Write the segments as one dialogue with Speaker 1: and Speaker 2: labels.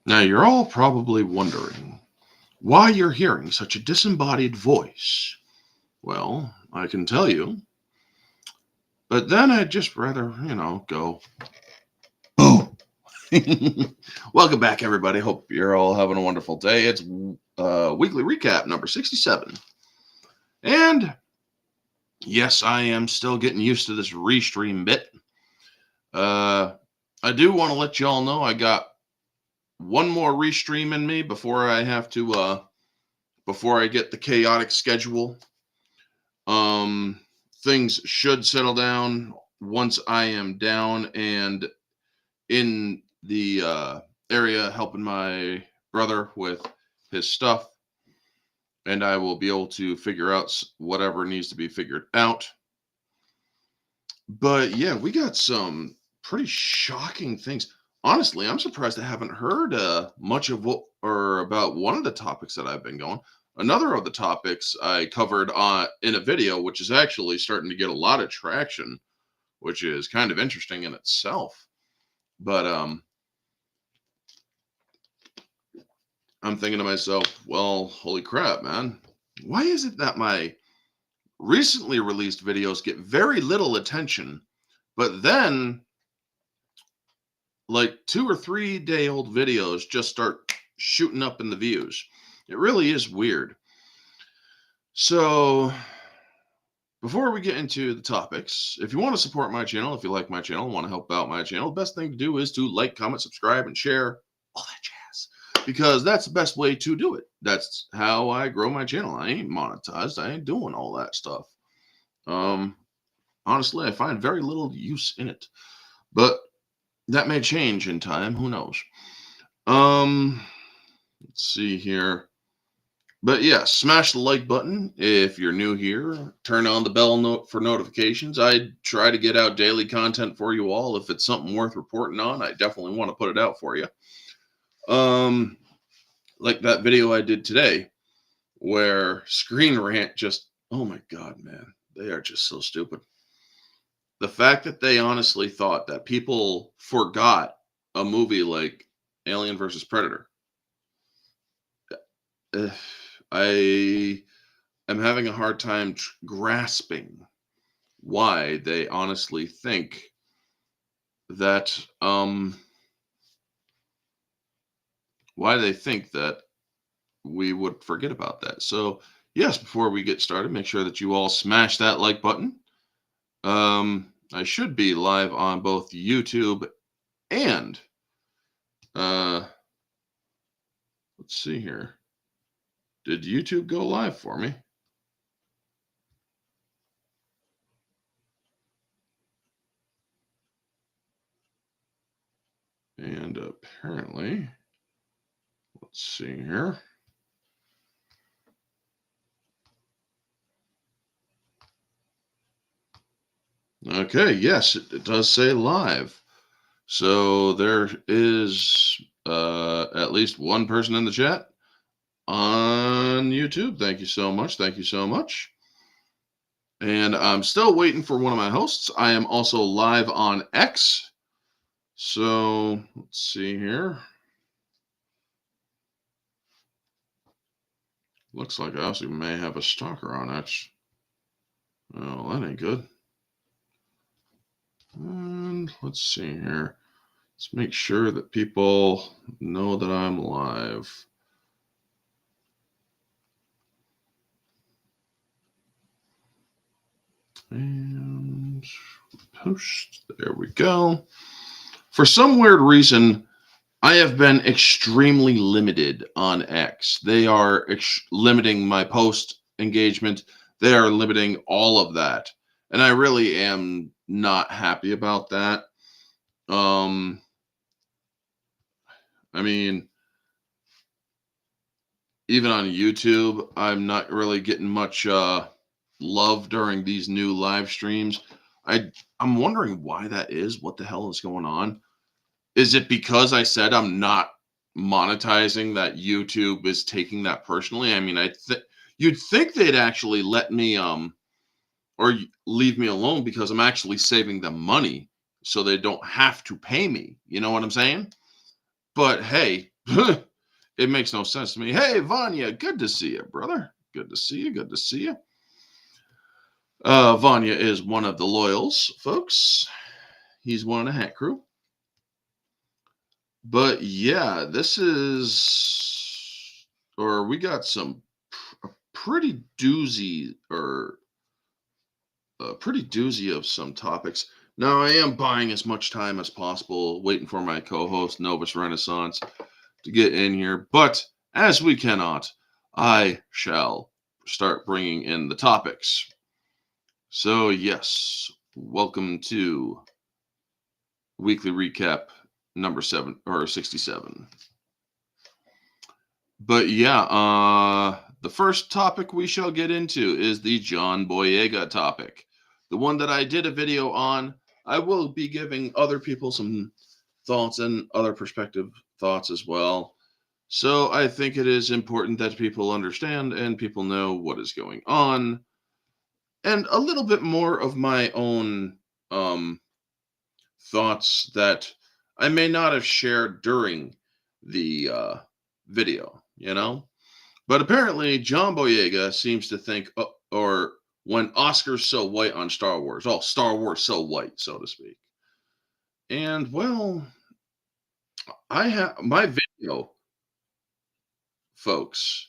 Speaker 1: Now, you're all probably wondering why you're hearing such a disembodied voice. Well, I can tell you, but then I'd just rather, go. Oh! Welcome back, everybody. Hope you're all having a wonderful day. It's weekly recap number 67. And yes, I am still getting used to this restream bit. I do want to let you all know I got one more restream in me before I have to before I get the chaotic schedule. Things should settle down once I am down and in the area helping my brother with his stuff, and I will be able to figure out whatever needs to be figured out. But yeah, we got some pretty shocking things. Honestly, I'm surprised I haven't heard much of what or about one of the topics that I've been going. Another of the topics I covered in a video, which is actually starting to get a lot of traction, which is kind of interesting in itself. But I'm thinking to myself, well, holy crap, man. Why is it that my recently released videos get very little attention, but then like 2 or 3 day old videos just start shooting up in the views? It really is weird. So before we get into the topics, if you want to support my channel, if you like my channel, want to help out my channel, the best thing to do is to like, comment, subscribe, and share, all that jazz, because that's the best way to do it. That's how I grow my channel. I ain't monetized. I ain't doing all that stuff. Honestly, I find very little use in it, but that may change in time. Who knows? Let's see here. But yeah, smash the like button if you're new here. Turn on the bell for notifications. I try to get out daily content for you all. If it's something worth reporting on, I definitely want to put it out for you. Like that video I did today where Screen Rant just, oh my God, man, they are just so stupid. The fact that they honestly thought that people forgot a movie like Alien versus Predator. I am having a hard time grasping why they honestly think that we would forget about that. So yes, before we get started, make sure that you all smash that like button. I should be live on both YouTube and let's see here. Did YouTube go live for me? And apparently, let's see here. Okay, yes, it does say live. So there is at least one person in the chat on YouTube. Thank you so much. Thank you so much. And I'm still waiting for one of my hosts. I am also live on X. So let's see here. Looks like I also may have a stalker on X. Oh, that ain't good. And let's see here. Let's make sure that people know that I'm live. And post. There we go. For some weird reason, I have been extremely limited on X. They are limiting my post engagement. They are limiting all of that. And I really am not happy about that. I mean, even on YouTube, I'm not really getting much love during these new live streams. I'm wondering why that is. What the hell is going on? Is it because I said I'm not monetizing that YouTube is taking that personally? I mean, you'd think they'd actually let me or leave me alone because I'm actually saving them money so they don't have to pay me. You know what I'm saying? But hey, It makes no sense to me. Hey, Vanya, good to see you, brother. Good to see you. Good to see you. Vanya is one of the loyals, folks. He's one of the Hat Crew. But yeah, this is, or we got some pretty doozy, or pretty doozy of some topics. Now, I am buying as much time as possible, waiting for my co host, Novus Renaissance, to get in here. But as we cannot, I shall start bringing in the topics. So, yes, welcome to weekly recap number 67. But yeah, the first topic we shall get into is the John Boyega topic. The one that I did a video on. I will be giving other people some thoughts and other perspective thoughts as well. So I think it is important that people understand and people know what is going on. And a little bit more of my own thoughts that I may not have shared during the video, you know? But apparently, John Boyega seems to think, or when Oscar's so white on Star Wars, oh, Star Wars so white, so to speak. And well, I have my video, folks.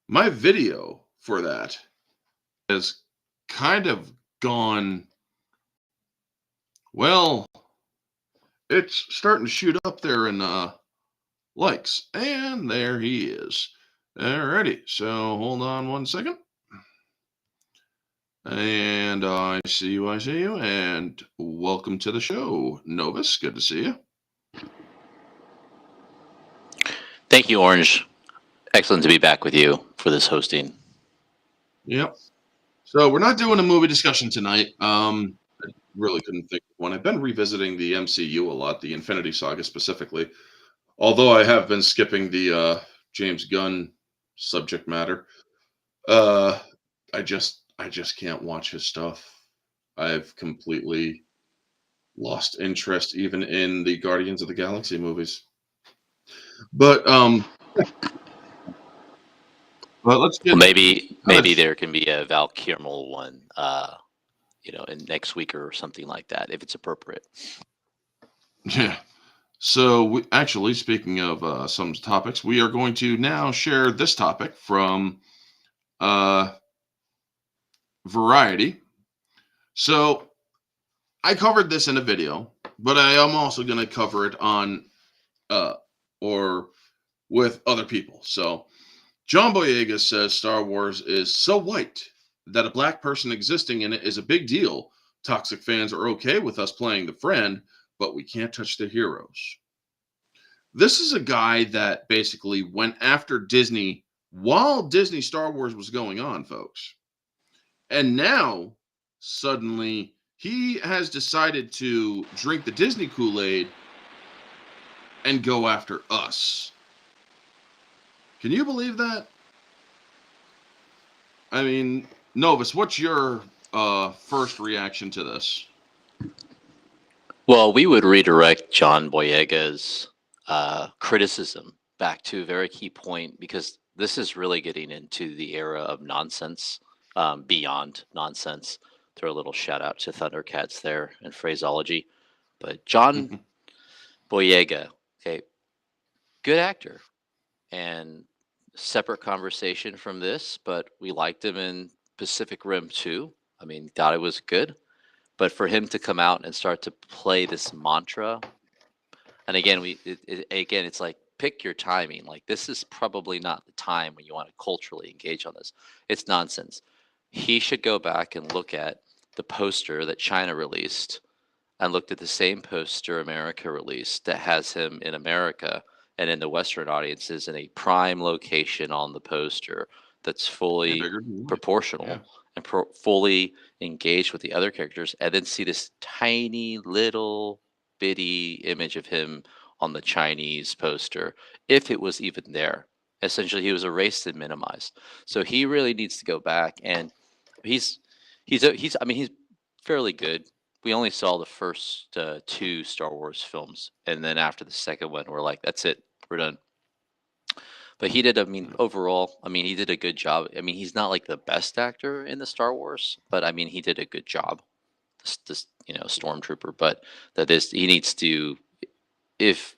Speaker 1: My video for that has kind of gone, well, it's starting to shoot up there in likes. And there he is. Alrighty, so hold on one second. And I see you, and welcome to the show, Novus. Good to see you.
Speaker 2: Thank you, Orange. Excellent to be back with you for this hosting.
Speaker 1: Yep. So we're not doing a movie discussion tonight. I really couldn't think of one. I've been revisiting the MCU a lot, the Infinity Saga specifically. Although I have been skipping the James Gunn subject matter. I just can't watch his stuff. I've completely lost interest even in the Guardians of the Galaxy movies. But let's get,
Speaker 2: well, maybe there can be a Val Kilmer one, in next week or something like that, if it's appropriate.
Speaker 1: Yeah. So actually, speaking of some topics, we are going to now share this topic from Variety. So I covered this in a video, but I am also going to cover it on or with other people. So John Boyega says Star Wars is so white that a black person existing in it is a big deal. Toxic fans are okay with us playing the friend, but we can't touch the heroes. This is a guy that basically went after Disney while Disney Star Wars was going on, folks. And now, suddenly, he has decided to drink the Disney Kool-Aid and go after us. Can you believe that? I mean, Novus, what's your first reaction to this?
Speaker 2: Well, we would redirect John Boyega's criticism back to a very key point, because this is really getting into the era of nonsense, beyond nonsense. Throw a little shout out to Thundercats there and phraseology. But John Boyega, okay, good actor, and separate conversation from this, but we liked him in Pacific Rim 2. I mean, thought it was good. But for him to come out and start to play this mantra, and again, it's like, pick your timing. Like, this is probably not the time when you want to culturally engage on this. It's nonsense. He should go back and look at the poster that China released and looked at the same poster America released that has him in America and in the Western audiences in a prime location on the poster that's fully proportional, yeah, and fully engaged with the other characters, and then see this tiny little bitty image of him on the Chinese poster, if it was even there. Essentially, he was erased and minimized. So he really needs to go back, and he's fairly good. We only saw the first 2 Star Wars films, and then after the second one, we're like, that's it. we're done. But he did, I mean, overall, I mean, he did a good job. I mean, he's not like the best actor in the Star Wars, but I mean, he did a good job. This stormtrooper, but that is, he needs to, if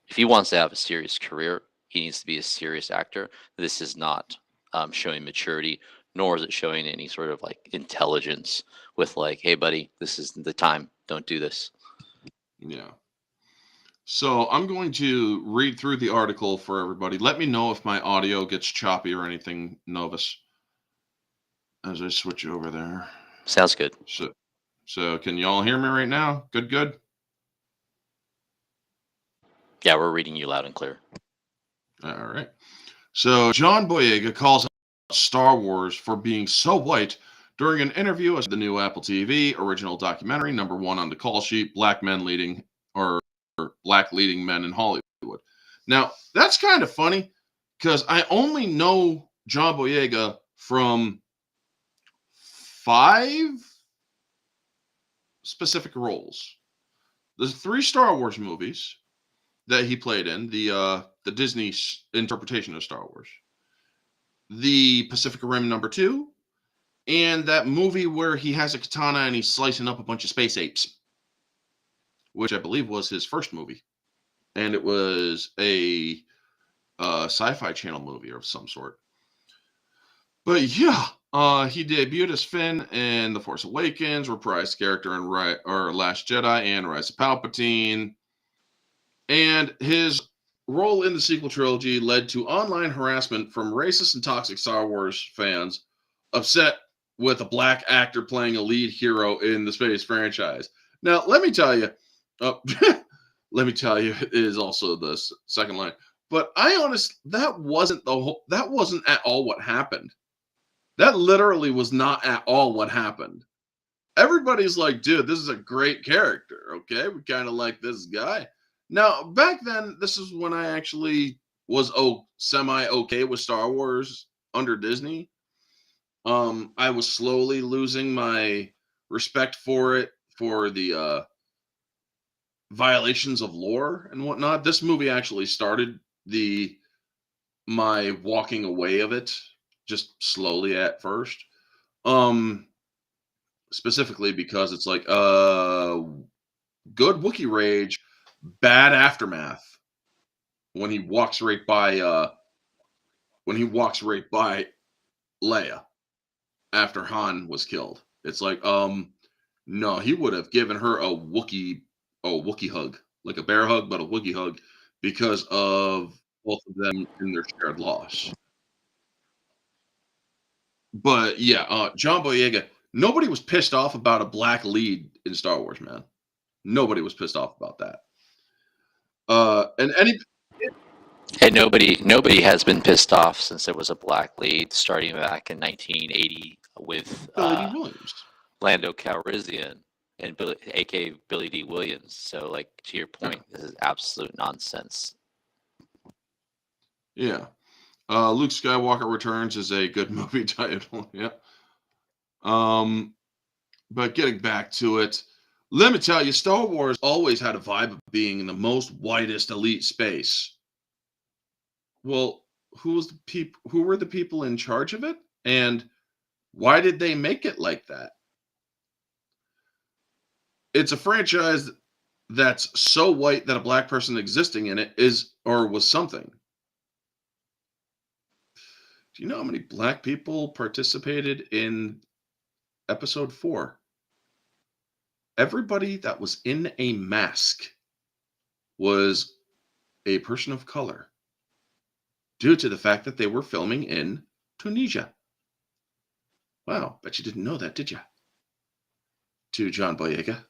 Speaker 2: he wants to have a serious career, he needs to be a serious actor. This is not showing maturity, nor is it showing any sort of like intelligence with like, hey, buddy, this is the time. Don't do this.
Speaker 1: Yeah. So I'm going to read through the article for everybody. Let me know if my audio gets choppy or anything, Novus, as I switch over there.
Speaker 2: Sounds good.
Speaker 1: So can you all hear me right now? Good.
Speaker 2: Yeah, we're reading you loud and clear.
Speaker 1: All right. So John Boyega calls out Star Wars for being so white during an interview as the new Apple TV original documentary, #1 on the call sheet, Black leading men in Hollywood. Now, that's kind of funny because I only know John Boyega from 5 specific roles. There's 3 Star Wars movies that he played in, the Disney interpretation of Star Wars, the Pacific Rim #2, and that movie where he has a katana and he's slicing up a bunch of space apes, which I believe was his first movie, and it was a sci-fi channel movie of some sort. But yeah, he debuted as Finn in The Force Awakens, reprised character in Last Jedi and Rise of Palpatine. And his role in the sequel trilogy led to online harassment from racist and toxic Star Wars fans upset with a black actor playing a lead hero in the space franchise. Now, let me tell you, it is also the second line. But that wasn't at all what happened. That literally was not at all what happened. Everybody's like, dude, this is a great character. Okay, we kind of like this guy. Now, back then, this is when I actually was semi okay with Star Wars under Disney. I was slowly losing my respect for it, for the violations of lore and whatnot. This movie actually started my walking away of it, just slowly at first. Specifically because it's like good Wookiee rage, bad aftermath when he walks right by Leia after Han was killed. It's like no, he would have given her a Wookiee hug, like a bear hug, but a Wookiee hug, because of both of them and their shared loss. But yeah, John Boyega, nobody was pissed off about a black lead in Star Wars, man. Nobody was pissed off about that.
Speaker 2: And nobody has been pissed off since there was a black lead starting back in 1980 with
Speaker 1: Billy D. Williams,
Speaker 2: Lando Calrissian, and aka Billy D. Williams. So, like, to your point, this is absolute nonsense.
Speaker 1: Yeah. Luke Skywalker Returns is a good movie title. Yeah. But getting back to it, let me tell you, Star Wars always had a vibe of being in the most whitest elite space. Well, who were the people in charge of it? And why did they make it like that? It's a franchise that's so white that a black person existing in it is or was something. Do you know how many black people participated in episode 4? Everybody that was in a mask was a person of color due to the fact that they were filming in Tunisia. Wow, bet you didn't know that, did you? To John Boyega.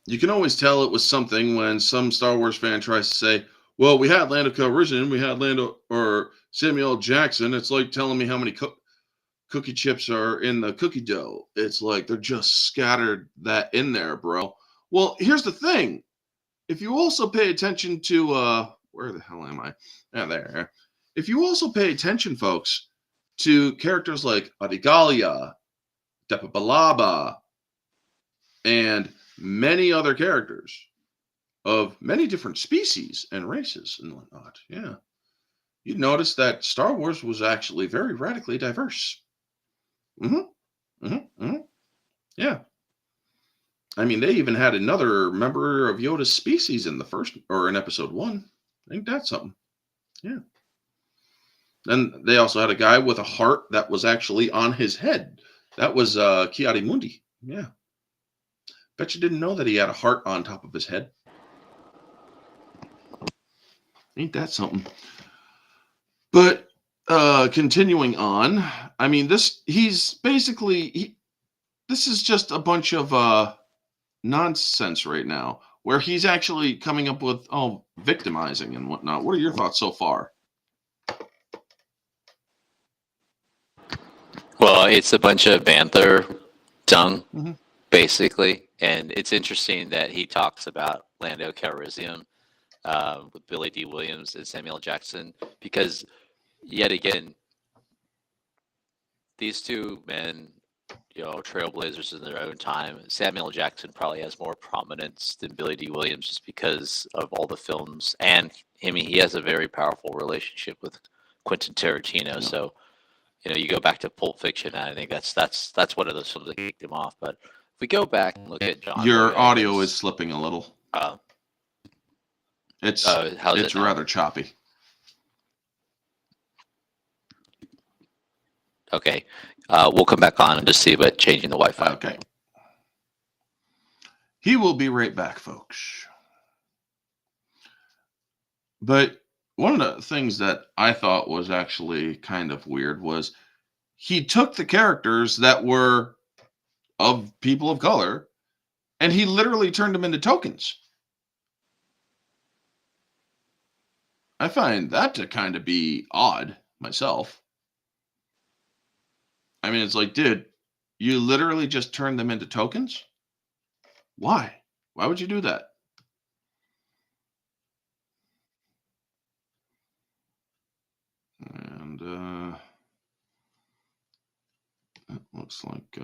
Speaker 1: You can always tell it was something when some Star Wars fan tries to say, well, we had Lando Calrissian, we had Samuel L. Jackson. It's like telling me how many cookie chips are in the cookie dough. It's like they're just scattered that in there, bro. Well, here's the thing. If you also pay attention to where the hell am I? Yeah, there. If you also pay attention, folks, to characters like Adigalia, Depa Balaba, and many other characters, of many different species and races and whatnot. Yeah. You'd notice that Star Wars was actually very radically diverse. Hmm. Hmm. Yeah. I mean, they even had another member of Yoda's species in the first or in episode one. I think that's something. Yeah. And they also had a guy with a heart that was actually on his head. That was Kiadi Mundi. Yeah. Bet you didn't know that he had a heart on top of his head. Ain't that something? But continuing on, I mean, he's basically this is just a bunch of nonsense right now, where he's actually coming up with victimizing and whatnot. What are your thoughts so far?
Speaker 2: Well, it's a bunch of banther, dung,
Speaker 1: Mhm.
Speaker 2: basically, and it's interesting that he talks about Lando Calrissian with Billy D. Williams and Samuel Jackson, because yet again, these two men, trailblazers in their own time. Samuel Jackson probably has more prominence than Billy D. Williams just because of all the films, and he has a very powerful relationship with Quentin Tarantino.
Speaker 1: Yeah.
Speaker 2: So you go back to Pulp Fiction, and I think that's one of those films that kicked him off. But if we go back and look at John
Speaker 1: Your audio
Speaker 2: Boyega's,
Speaker 1: is slipping a little.
Speaker 2: uh,
Speaker 1: It's
Speaker 2: how's it now?
Speaker 1: rather choppy.
Speaker 2: Okay, we'll come back on and just see about changing the Wi-Fi.
Speaker 1: Okay. He will be right back, folks. But one of the things that I thought was actually kind of weird was he took the characters that were of people of color and he literally turned them into tokens. I find that to kind of be odd myself. I mean, it's like, dude, you literally just turned them into tokens? Why? Why would you do that? And it looks like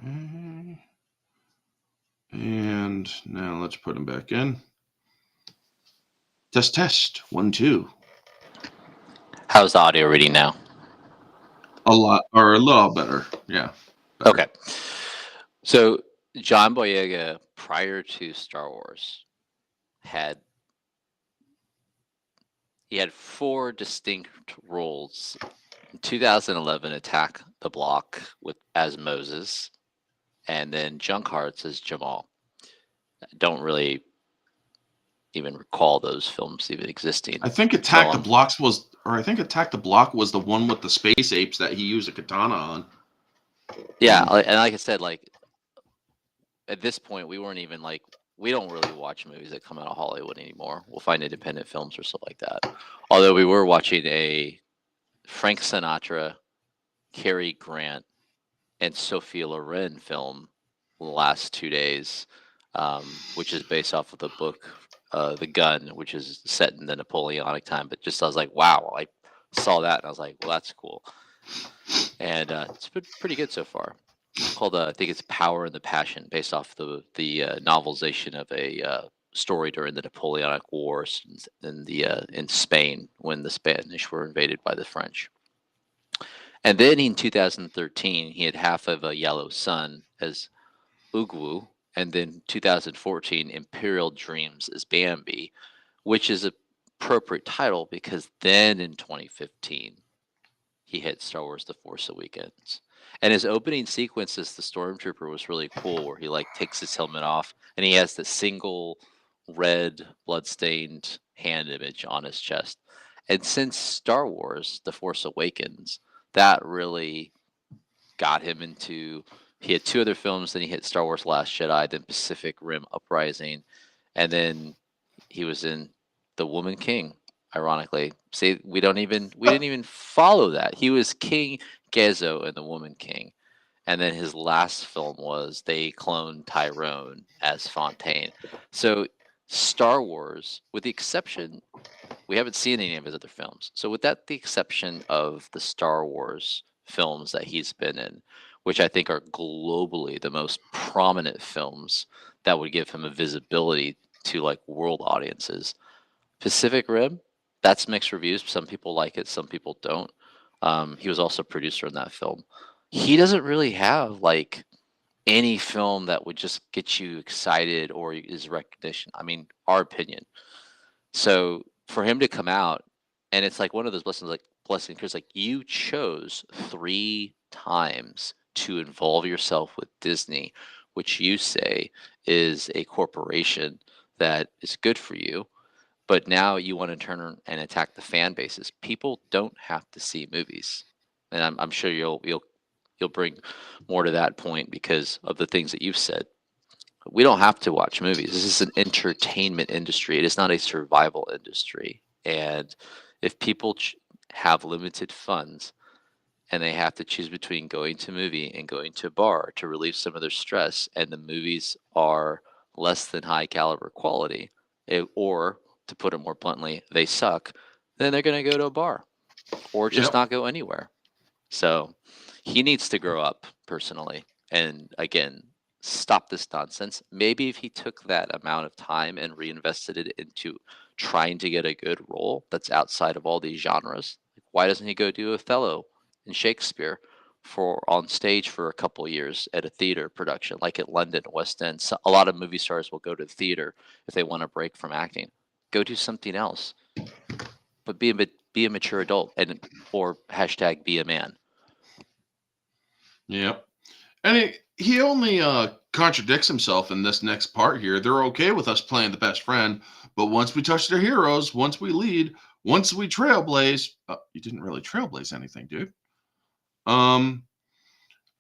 Speaker 1: okay. And now let's put them back in. Test 1 2.
Speaker 2: How's the audio reading now?
Speaker 1: A little better. Yeah. Better.
Speaker 2: Okay. So John Boyega, prior to Star Wars, he had 4 distinct roles. In 2011, Attack the Block as Moses, and then Junk Hearts as Jamal. I don't really even recall those films even existing.
Speaker 1: I think Attack the Block was the one with the space apes that he used a katana on.
Speaker 2: Yeah, and like I said, like at this point, we weren't even we don't really watch movies that come out of Hollywood anymore. We'll find independent films or stuff like that. Although we were watching a Frank Sinatra, Cary Grant, and Sophia Loren film the last 2 days, which is based off of the book The Gun, which is set in the Napoleonic time. But just I was like, wow, I saw that and I was like, well, that's cool. And it's been pretty good so far. It's called, I think it's Power and the Passion, based off the novelization of a story during the Napoleonic Wars in Spain when the Spanish were invaded by the French. And then in 2013, he had half of A Yellow Sun as Ugwu, and then 2014, Imperial Dreams as Bambi, which is an appropriate title because then in 2015, he hit Star Wars The Force Awakens. And his opening sequence as the Stormtrooper was really cool, where he takes his helmet off and he has the single red bloodstained hand image on his chest. And since Star Wars The Force Awakens, that really got him into. He had 2 other films, then he hit Star Wars Last Jedi, then Pacific Rim Uprising, and then he was in The Woman King. Ironically, see, we didn't even follow that. He was King Gezo in The Woman King, and then his last film was they cloned Tyrone as Fontaine. So Star Wars, with the exception, we haven't seen any of his other films. So with that, the exception of the Star Wars films that he's been in, which I think are globally the most prominent films that would give him a visibility to like world audiences. Pacific Rim, that's mixed reviews. Some people like it, some people don't. He was also a producer in that film. He doesn't really have like any film that would just get you excited or is recognition. I mean, our opinion. So for him to come out, and it's like one of those blessings because like you chose 3 times to involve yourself with Disney, which you say is a corporation that is good for you, but now you want to turn and attack the fan bases. People don't have to see movies, and I'm sure you'll bring more to that point because of the things that you've said. We don't have to watch movies. This is an entertainment industry. It is not a survival industry. And if people have limited funds and they have to choose between going to a movie and going to a bar to relieve some of their stress, and the movies are less than high caliber quality, or to put it more bluntly, they suck, then they're going to go to a bar or just
Speaker 1: Yep.
Speaker 2: not go anywhere. So he needs to grow up personally. And again, stop this nonsense. Maybe if he took that amount of time and reinvested it into trying to get a good role that's outside of all these genres, why doesn't he go do Othello in Shakespeare for on stage for a couple years at a theater production, like at London, West End? So a lot of movie stars will go to the theater if they want a break from acting. Go do something else, but be a mature adult and or hashtag be a man.
Speaker 1: Yep. And he only contradicts himself in this next part here. They're okay with us playing the best friend, but once we touch their heroes, once we lead, once we trailblaze, you didn't really trailblaze anything, dude.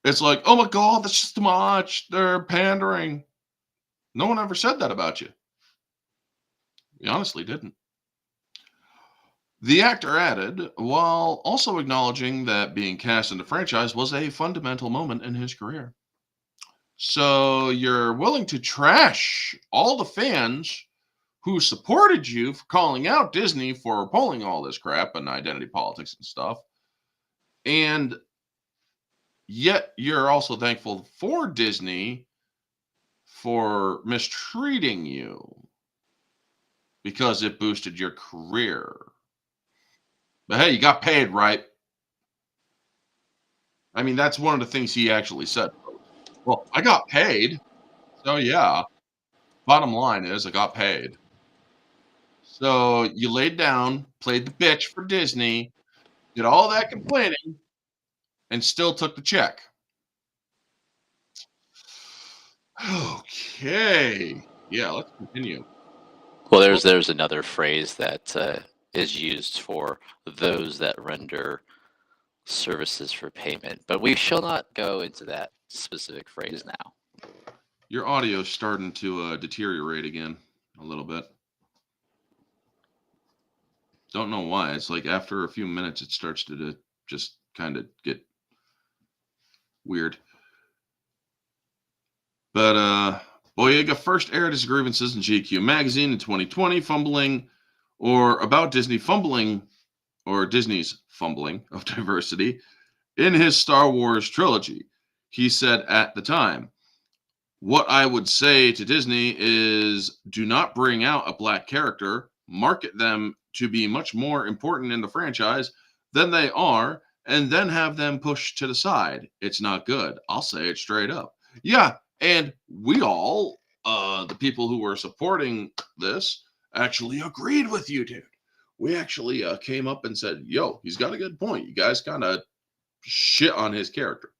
Speaker 1: It's like, oh my God, that's just too much. They're pandering. No one ever said that about you. He honestly didn't. The actor added, while also acknowledging that being cast in the franchise was a fundamental moment in his career. So you're willing to trash all the fans who supported you for calling out Disney for pulling all this crap and identity politics and stuff. And yet you're also thankful for Disney for mistreating you because it boosted your career. But hey, you got paid, right? I mean, that's one of the things he actually said. Well, I got paid. So yeah, bottom line is I got paid. So you laid down, played the bitch for Disney, did all that complaining, and still took the check. Okay. Yeah, let's continue.
Speaker 2: Well,
Speaker 1: Well,
Speaker 2: there's another phrase that is used for those that render services for payment, but we shall not go into that specific phrase now.
Speaker 1: your audio's starting to deteriorate again a little bit. Don't know why. It's like after a few minutes, it starts to just kind of get weird. But Boyega first aired his grievances in GQ magazine in 2020, fumbling or about Disney fumbling or Disney's fumbling of diversity in his Star Wars trilogy. He said at the time, "What I would say to Disney is do not bring out a black character, market them to be much more important in the franchise than they are, and then have them pushed to the side. It's not good. I'll say it straight up." Yeah, and we all, the people who were supporting this, actually agreed with you, dude. We actually came up and said, yo, he's got a good point. You guys kind of shit on his character.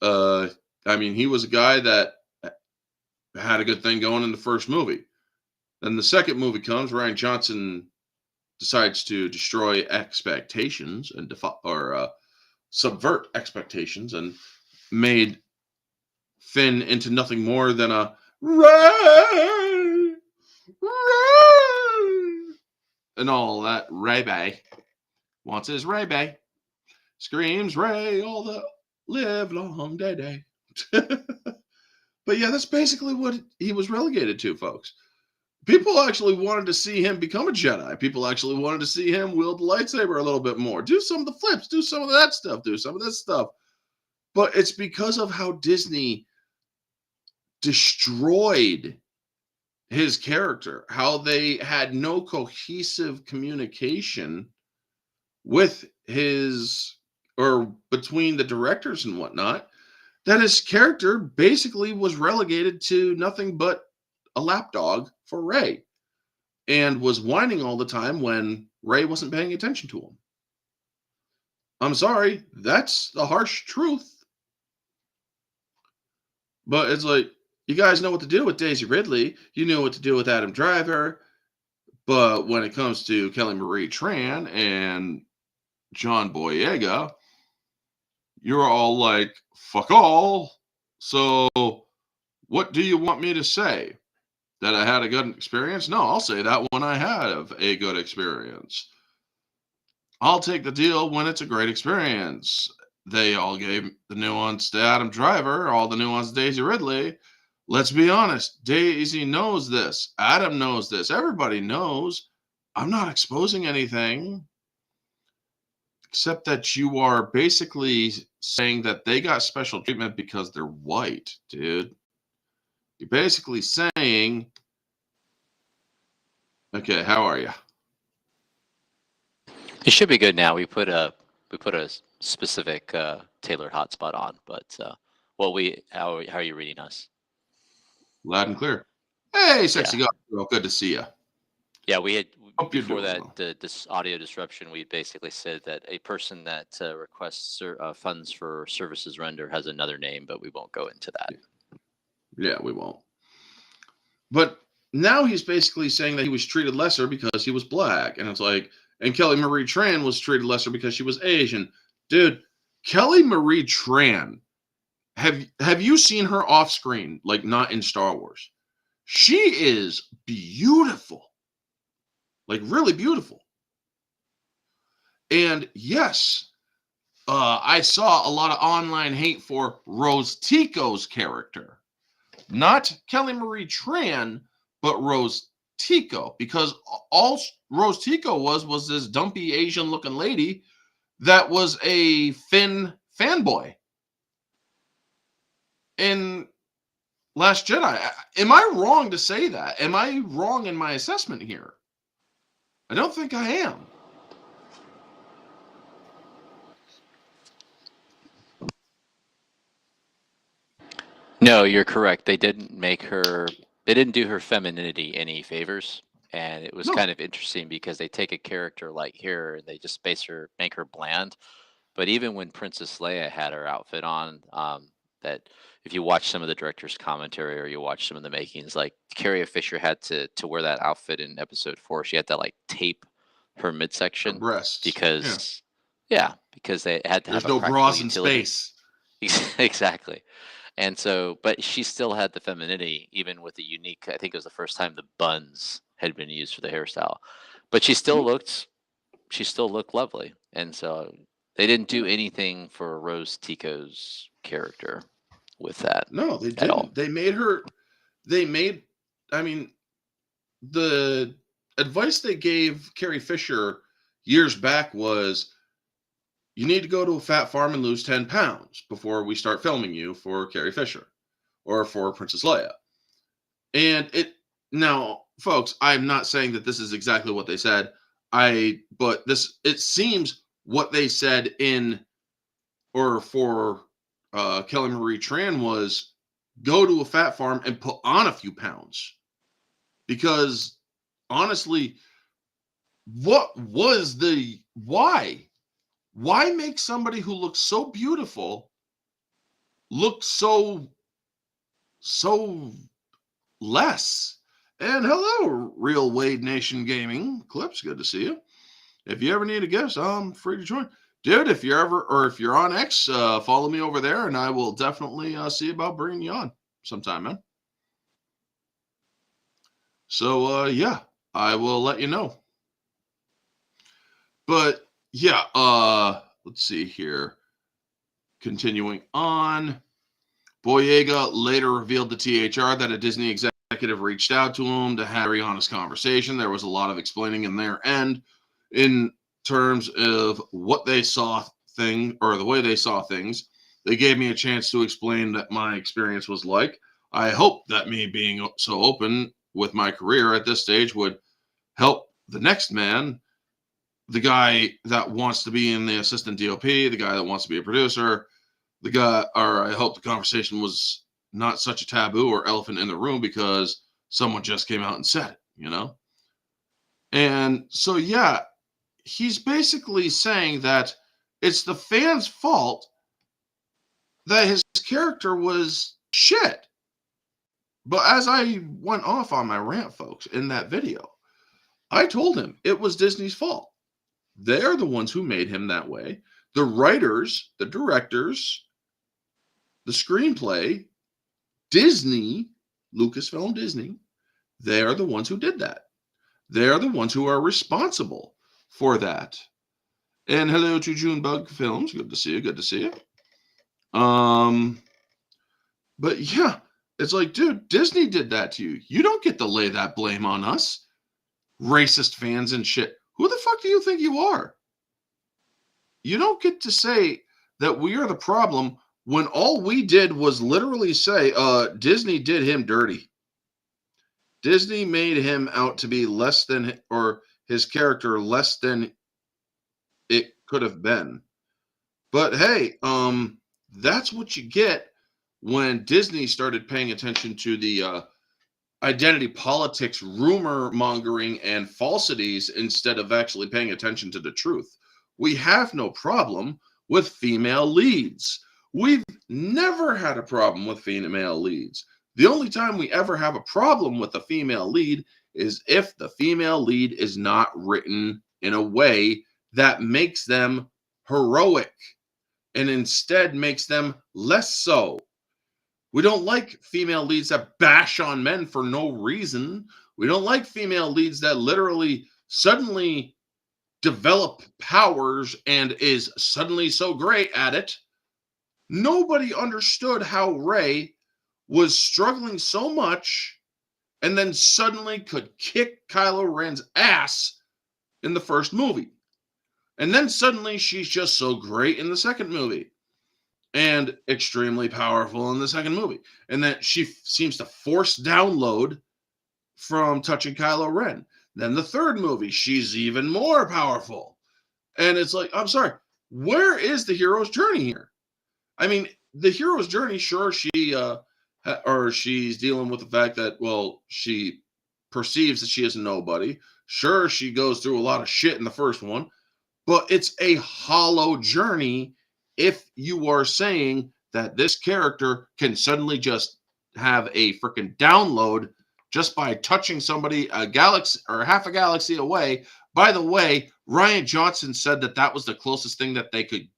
Speaker 1: I mean, he was a guy that had a good thing going in the first movie. Then the second movie comes, Ryan Johnson decides to destroy expectations and subvert expectations and made Finn into nothing more than a Ray, Ray, and all that. Ray Bay wants his Ray Bay, screams Ray all the live long day. But yeah, that's basically what he was relegated to, folks. People actually wanted to see him become a Jedi. People actually wanted to see him wield the lightsaber a little bit more. Do some of the flips, do some of that stuff, do some of this stuff. But it's because of how Disney destroyed his character, how they had no cohesive communication with his or between the directors and whatnot, that his character basically was relegated to nothing but a lapdog for Ray and was whining all the time when Ray wasn't paying attention to him. I'm sorry, that's the harsh truth. But it's like, you guys know what to do with Daisy Ridley. You knew what to do with Adam Driver. But when it comes to Kelly Marie Tran and John Boyega, you're all like, fuck all. So what do you want me to say? That I had a good experience? No, I'll say that when I have a good experience. I'll take the deal when it's a great experience. They all gave the nuance to Adam Driver, all the nuance to Daisy Ridley. Let's be honest, Daisy knows this. Adam knows this. Everybody knows. I'm not exposing anything. Except that you are basically saying that they got special treatment because they're white, dude. You're basically saying, okay, how are you?
Speaker 2: It should be good now. We put a specific tailored hotspot on, but how are you reading us?
Speaker 1: Loud and clear. Hey, sexy girl, good to see you.
Speaker 2: Yeah, we had
Speaker 1: Hope you're
Speaker 2: before
Speaker 1: doing
Speaker 2: that this audio disruption. We basically said that a person that requests funds for services render has another name, but we won't go into that.
Speaker 1: Yeah, we won't. But now he's basically saying that he was treated lesser because he was black, and it's like, and Kelly Marie Tran was treated lesser because she was Asian. Dude, Kelly Marie Tran, have you seen her off screen, like not in Star Wars? She is beautiful. Like really beautiful. And yes, I saw a lot of online hate for Rose Tico's character. Not Kelly Marie Tran, but Rose Tico. Because all Rose Tico was this dumpy Asian looking lady that was a Finn fanboy. In Last Jedi. Am I wrong to say that? Am I wrong in my assessment here? I don't think I am.
Speaker 2: No, you're correct. They didn't do her femininity any favors. And it was kind of interesting because they take a character like her and they just make her bland. But even when Princess Leia had her outfit on, that if you watch some of the director's commentary or you watch some of the makings, like Carrie Fisher had to wear that outfit in episode 4. She had to like tape her midsection
Speaker 1: Her breasts.
Speaker 2: because because they had to
Speaker 1: There's
Speaker 2: have a
Speaker 1: no
Speaker 2: practical
Speaker 1: bras in
Speaker 2: utility.
Speaker 1: space.
Speaker 2: Exactly. And so, but she still had the femininity, even with the unique. I think it was the first time the buns had been used for the hairstyle, but she still looked lovely. And so they didn't do anything for Rose Tico's character with that.
Speaker 1: No, they
Speaker 2: at
Speaker 1: didn't.
Speaker 2: all.
Speaker 1: They made her. I mean, the advice they gave Carrie Fisher years back was, you need to go to a fat farm and lose 10 pounds before we start filming you for Carrie Fisher or for Princess Leia. And now, folks, I'm not saying that this is exactly what they said. But it seems what they said for Kelly Marie Tran was, go to a fat farm and put on a few pounds. Because honestly, what was why? Why make somebody who looks so beautiful look so less? And hello, Real Wade Nation Gaming Clips. Good to see you. If you ever need a guest, I'm free to join. Dude, if you're on X, follow me over there and I will definitely see about bringing you on sometime, man. So, yeah, I will let you know. But, yeah, let's see here. Continuing on. Boyega later revealed to THR that a Disney executive reached out to him to have a very honest conversation. There was a lot of explaining in their end in terms of what they saw or the way they saw things. They gave me a chance to explain that my experience was like. I hope that me being so open with my career at this stage would help the next man, the guy that wants to be in the assistant DOP, the guy that wants to be a producer, the guy, or I hope the conversation was not such a taboo or elephant in the room because someone just came out and said it, you know? And so, yeah, he's basically saying that it's the fans' fault that his character was shit. But as I went off on my rant, folks, in that video, I told him it was Disney's fault. They're the ones who made him that way. The writers, the directors, the screenplay, Disney, Lucasfilm Disney, they are the ones who did that. They are the ones who are responsible for that. And hello to Junebug Films. Good to see you. Good to see you. But yeah, it's like, dude, Disney did that to you. You don't get to lay that blame on us. Racist fans and shit. Who the fuck do you think you are? You don't get to say that we are the problem when all we did was literally say, Disney did him dirty. Disney made him out to be less than, or his character less than it could have been. But hey, that's what you get when Disney started paying attention to the identity politics, rumor mongering, and falsities instead of actually paying attention to the truth. We have no problem with female leads. We've never had a problem with female leads. The only time we ever have a problem with a female lead is if the female lead is not written in a way that makes them heroic and instead makes them less so. We don't like female leads that bash on men for no reason. We don't like female leads that literally suddenly develop powers and is suddenly so great at it. Nobody understood how Rey was struggling so much and then suddenly could kick Kylo Ren's ass in the first movie. And then suddenly she's just so great in the second movie and extremely powerful in the second movie. And then she seems to force download from touching Kylo Ren. Then the third movie, she's even more powerful. And it's like, I'm sorry, where is the hero's journey here? I mean, the hero's journey, sure, she's dealing with the fact that, well, she perceives that she is a nobody. Sure, she goes through a lot of shit in the first one, but it's a hollow journey if you are saying that this character can suddenly just have a freaking download just by touching somebody a galaxy or half a galaxy away. By the way, Rian Johnson said that that was the closest thing that they could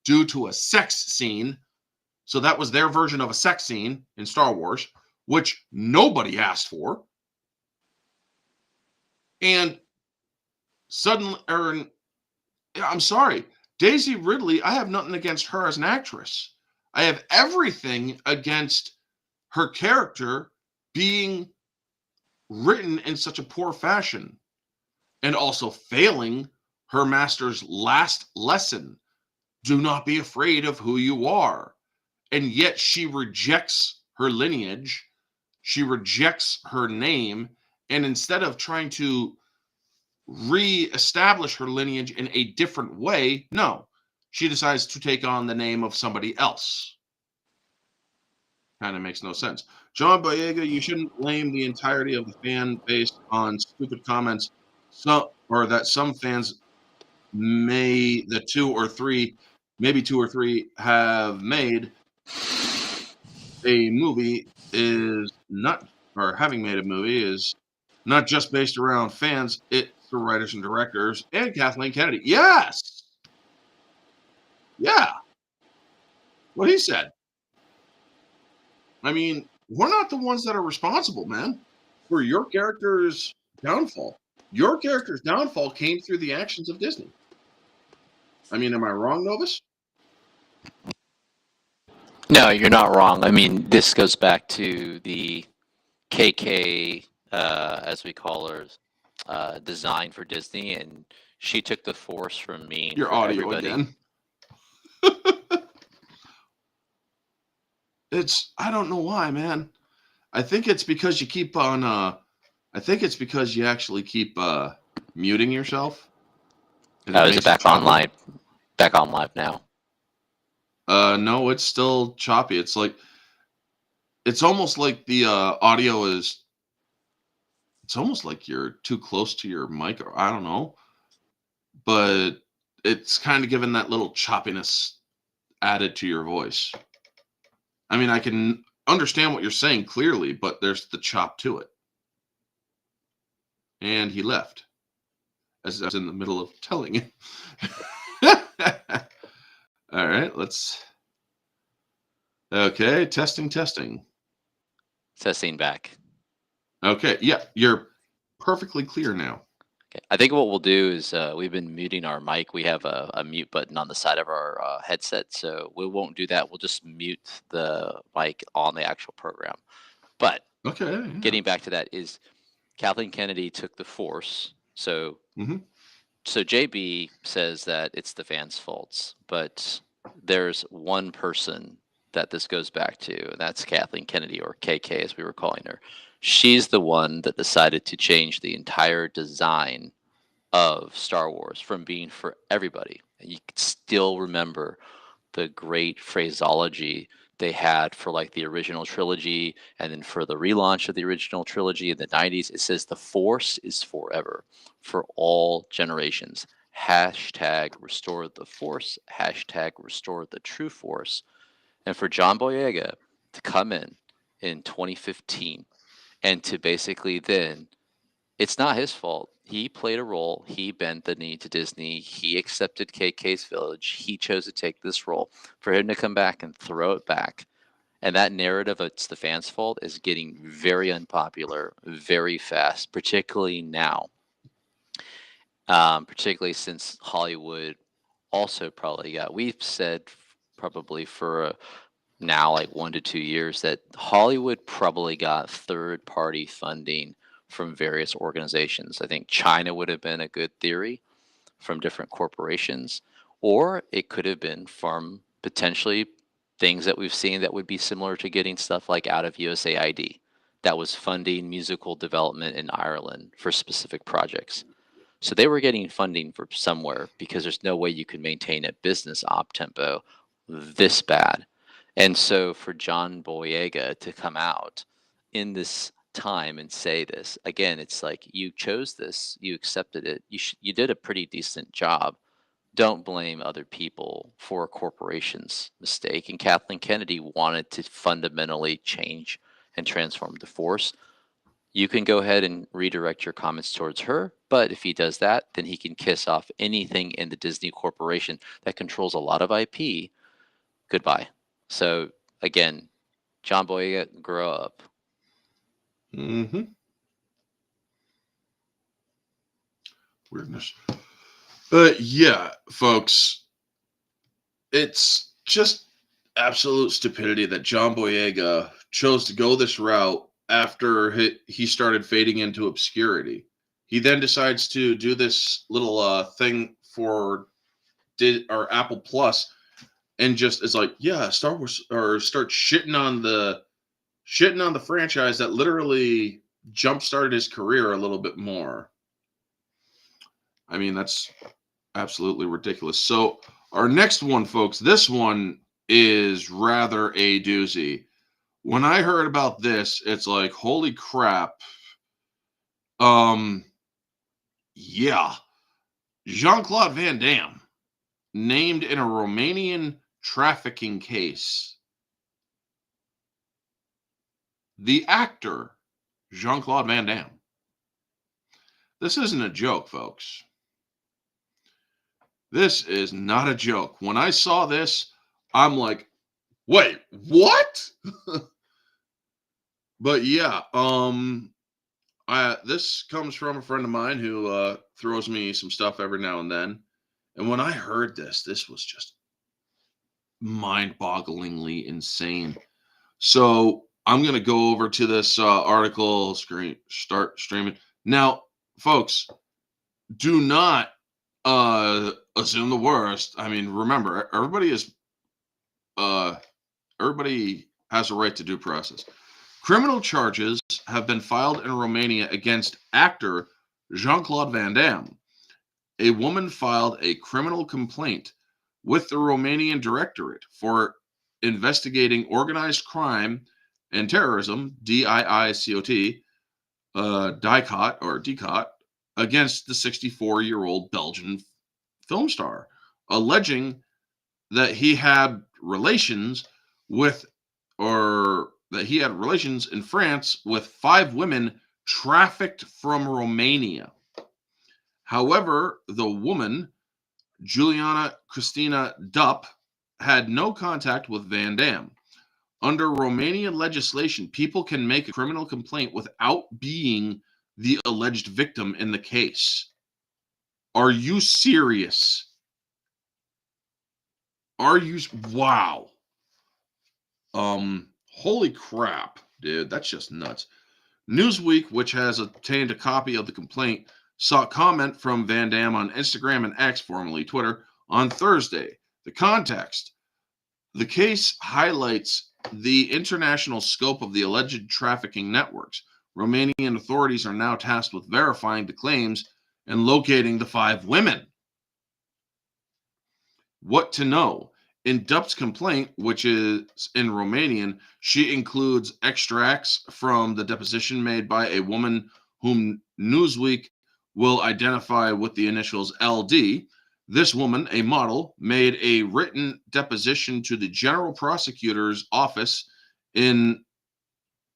Speaker 1: do to a sex scene. So that was their version of a sex scene in Star Wars, which nobody asked for. And suddenly, I'm sorry, Daisy Ridley, I have nothing against her as an actress. I have everything against her character being written in such a poor fashion and also failing her master's last lesson. Do not be afraid of who you are. And yet she rejects her lineage. She rejects her name. And instead of trying to re-establish her lineage in a different way, no, she decides to take on the name of somebody else. Kind of makes no sense. John Boyega, you shouldn't blame the entirety of the fan base on stupid comments, or that some fans maybe two or three have made. A movie is not, or having made a movie is not just based around fans, it's the writers and directors and Kathleen Kennedy. Yes. Yeah. What he said. I mean, we're not the ones that are responsible, man, for your character's downfall. Your character's downfall came through the actions of Disney. I mean, am I wrong, Novus?
Speaker 2: No, you're not wrong. I mean, this goes back to the KK, as we call her, design for Disney, and she took the force from me.
Speaker 1: Your audio everybody. Again. I don't know why, man. I think it's because you keep on I think it's because you actually keep muting yourself, and it
Speaker 2: Is it
Speaker 1: makes it
Speaker 2: back
Speaker 1: choppy.
Speaker 2: online? Back on live now.
Speaker 1: No, it's still choppy. It's almost like the audio is. It's almost like you're too close to your mic, or I don't know, but it's kind of giving that little choppiness added to your voice. I mean, I can understand what you're saying clearly, but there's the chop to it. And he left as I was in the middle of telling him. All right, let's. Okay, testing, testing.
Speaker 2: Testing back.
Speaker 1: Okay, yeah, you're perfectly clear now.
Speaker 2: Okay. I think what we'll do is we've been muting our mic. We have a mute button on the side of our headset, so we won't do that. We'll just mute the mic on the actual program. But
Speaker 1: Okay, yeah.
Speaker 2: getting back to that is Kathleen Kennedy took the force. So so JB says that it's the fans' faults, but there's one person that this goes back to, and that's Kathleen Kennedy, or KK as we were calling her. She's the one that decided to change the entire design of Star Wars from being for everybody. And you can still remember the great phraseology they had for like the original trilogy, and then for the relaunch of the original trilogy in the 90s. It says the Force is forever for all generations. Hashtag restore the Force. Hashtag restore the true Force. And for John Boyega to come in 2015 and to basically then, it's not his fault. He played a role. He bent the knee to Disney. He accepted KK's Village. He chose to take this role. For him to come back and throw it back, and that narrative of it's the fans' fault is getting very unpopular very fast, particularly now. Particularly since Hollywood also probably got. We've said probably for now like 1 to 2 years that Hollywood probably got third-party funding from various organizations. I think China would have been a good theory from different corporations, or it could have been from potentially things that we've seen that would be similar to getting stuff like out of USAID that was funding musical development in Ireland for specific projects. So they were getting funding from somewhere because there's no way you could maintain a business op tempo this bad. And so for John Boyega to come out in this time and say this again, it's like you chose this, you accepted it, you did a pretty decent job. Don't blame other people for a corporation's mistake. And Kathleen Kennedy wanted to fundamentally change and transform the Force. You can go ahead and redirect your comments towards her, but if he does that, then he can kiss off anything in the Disney Corporation that controls a lot of IP. Goodbye. So again, John Boyega, grow up.
Speaker 1: Weirdness. But yeah, folks, it's just absolute stupidity that John Boyega chose to go this route after he started fading into obscurity. He then decides to do this little thing for Apple Plus, and just is like, yeah, Star Wars, or start shitting on the franchise that literally jump started his career a little bit more. I mean, that's absolutely ridiculous. So our next one, folks, this one is rather a doozy. When I heard about this, it's like, holy crap. Yeah. Jean-Claude Van Damme named in a Romanian trafficking case. The actor Jean-Claude Van Damme. This isn't a joke, folks. This is not a joke. When I saw this, I'm like, wait, what? But yeah, this comes from a friend of mine who throws me some stuff every now and then. And when I heard this was just mind-bogglingly insane. So I'm gonna go over to this article, start streaming. Now, folks, do not assume the worst. I mean, remember, everybody has a right to due process. Criminal charges have been filed in Romania against actor Jean-Claude Van Damme. A woman filed a criminal complaint with the Romanian Directorate for investigating organized crime and terrorism, DIICOT, DICOT, against the 64-year-old Belgian film star, alleging that he had relations with, or that he had relations in France with 5 women trafficked from Romania. However, the woman, Juliana Cristina Dup, had no contact with Van Damme. Under Romanian legislation, people can make a criminal complaint without being the alleged victim in the case. Are you serious? Wow. Holy crap, dude, that's just nuts. Newsweek, which has obtained a copy of the complaint, sought comment from Van Damme on Instagram and X, formerly Twitter, on Thursday. The context: the case highlights the international scope of the alleged trafficking networks. Romanian authorities are now tasked with verifying the claims and locating the 5 women. What to know? In Dup's complaint, which is in Romanian, she includes extracts from the deposition made by a woman whom Newsweek will identify with the initials LD. This woman, a model, made a written deposition to the General Prosecutor's office in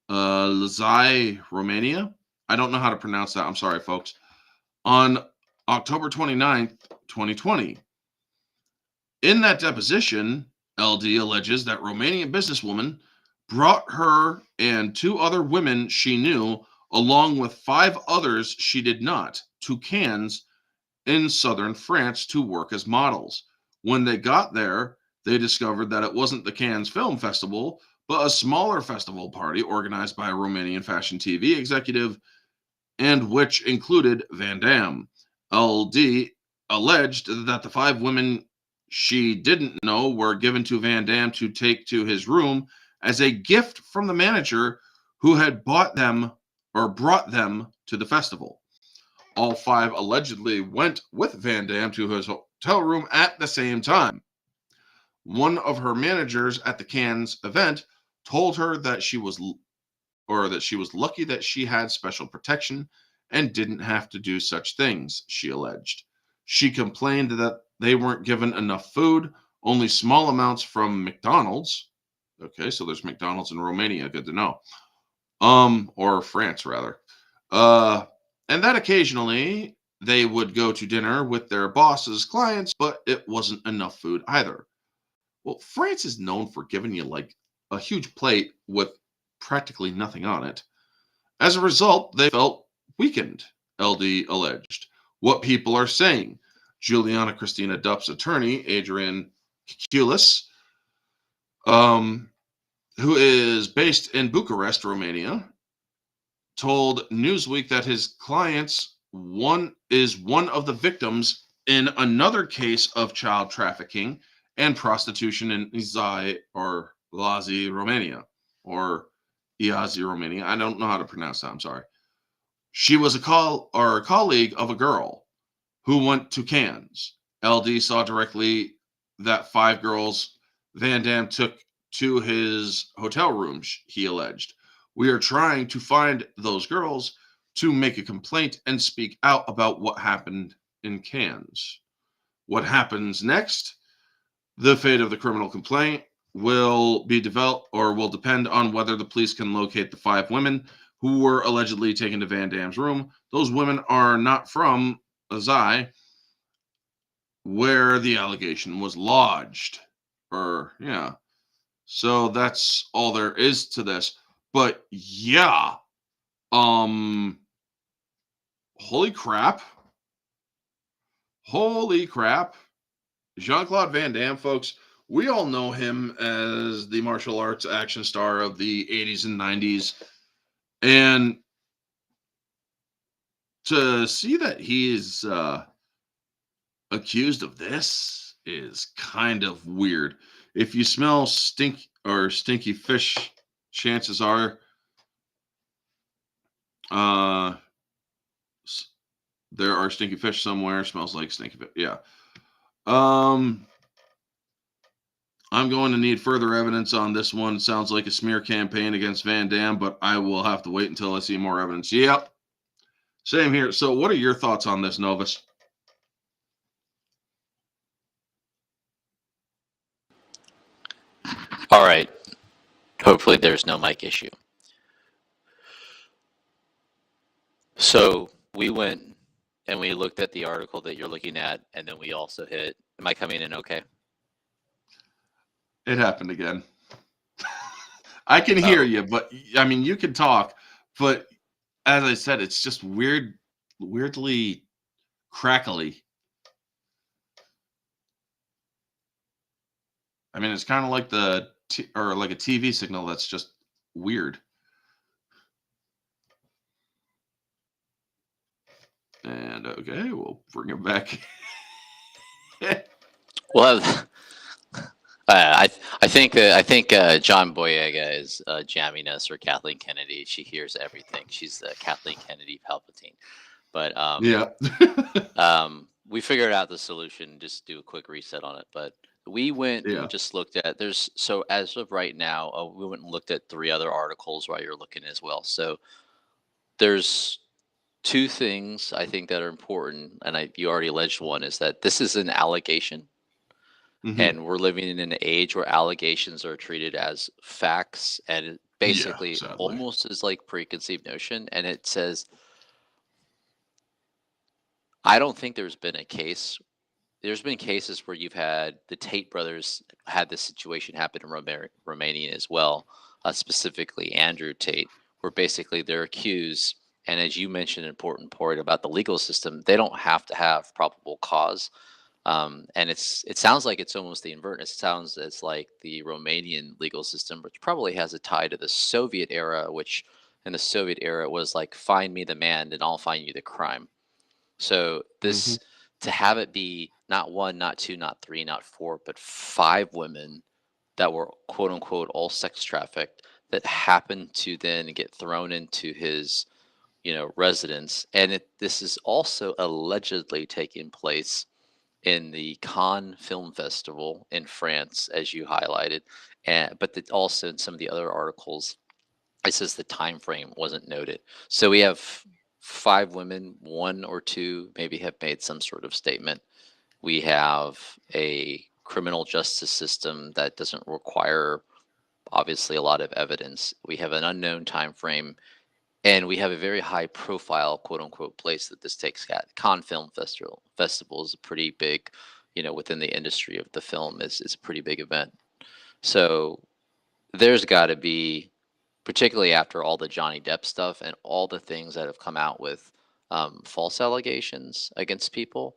Speaker 1: Lazai, Romania. I don't know how to pronounce that. I'm sorry, folks. On October 29th, 2020. In that deposition, LD alleges that Romanian businesswoman brought her and 2 other women she knew, along with 5 others she did not, to Cannes in southern France to work as models. When they got there, they discovered that it wasn't the Cannes Film Festival, but a smaller festival party organized by a Romanian fashion TV executive, and which included Van Damme. LD alleged that the 5 women she didn't know were given to Van Damme to take to his room as a gift from the manager who had bought them or brought them to the festival. All 5 allegedly went with Van Damme to his hotel room at the same time. One of her managers at the Cannes event told her that she was lucky that she had special protection and didn't have to do such things, she alleged. She complained that they weren't given enough food, only small amounts from McDonald's. Okay, so there's McDonald's in Romania, good to know. Or France rather. And that occasionally they would go to dinner with their boss's clients, but it wasn't enough food either. Well, France is known for giving you like a huge plate with practically nothing on it. As a result, they felt weakened, LD alleged. What people are saying. Juliana Cristina Dup's attorney, Adrian Kulis, who is based in Bucharest, Romania, told Newsweek that his clients is one of the victims in another case of child trafficking and prostitution in Izai or Lazi, Romania, or Iazi, Romania. I don't know how to pronounce that. I'm sorry. She was a colleague of a girl who went to Cannes. LD saw directly that 5 girls Van Damme took to his hotel room, he alleged. We are trying to find those girls to make a complaint and speak out about what happened in Cannes. What happens next? The fate of the criminal complaint will be developed or will depend on whether the police can locate the 5 women who were allegedly taken to Van Damme's room. Those women are not from Azai, where the allegation was lodged. So that's all there is to this. But yeah, holy crap. Jean-Claude Van Damme, folks, we all know him as the martial arts action star of the 80s and 90s. And to see that he's accused of this is kind of weird. if you smell stinky fish, chances are uh, there are stinky fish somewhere. Smells like stinky fish. Yeah. Um, I'm going to need further evidence on this one. It sounds like a smear campaign against Van Damme, but I will have to wait until I see more evidence. Yep. Same here. So, what are your thoughts on this, Novus?
Speaker 2: All right. Hopefully there's no mic issue. So we went and we looked at the article that you're looking at, and then we also hit. Am I coming in okay?
Speaker 1: It happened again. I can hear you, but I mean, you can talk, but as I said, it's just weirdly crackly. I mean, it's kind of like or like a TV signal that's just weird. And okay, we'll bring it back.
Speaker 2: Well, I think John Boyega is jamming us, or Kathleen Kennedy. She hears everything. She's the Kathleen Kennedy Palpatine. But
Speaker 1: Yeah.
Speaker 2: we figured out the solution. Just do a quick reset on it. But we went
Speaker 1: Yeah.
Speaker 2: and just looked at. So as of right now, we went and looked at 3 other articles while you're looking as well. So there's 2 things I think that are important, and you already alleged one, is that this is an allegation.
Speaker 1: Mhm.
Speaker 2: And we're living in an age where allegations are treated as facts, and it basically
Speaker 1: sadly.
Speaker 2: almost is like preconceived notion. And it says, I don't think there's been a case. There's been cases where you've had the Tate brothers had this situation happen in Romania as well, specifically Andrew Tate, where basically they're accused. And as you mentioned, an important point about the legal system, they don't have to have probable cause. And it sounds like it's almost the inverse. It sounds as like the Romanian legal system, which probably has a tie to the Soviet era, which in the Soviet era was like, find me the man and I'll find you the crime. So this, to have it be not 1, not 2, not 3, not 4, but 5 women that were quote unquote all sex trafficked, that happened to then get thrown into his, residence. And this is also allegedly taking place in the Cannes Film Festival in France, as you highlighted, but also in some of the other articles, it says the time frame wasn't noted. So we have 5 women, 1 or 2 maybe have made some sort of statement. We have a criminal justice system that doesn't require, obviously, a lot of evidence. We have an unknown time frame. And we have a very high profile, quote unquote, place that this takes at. Cannes Film Festival is a pretty big, within the industry of the film, is a pretty big event. So there's got to be, particularly after all the Johnny Depp stuff and all the things that have come out with false allegations against people,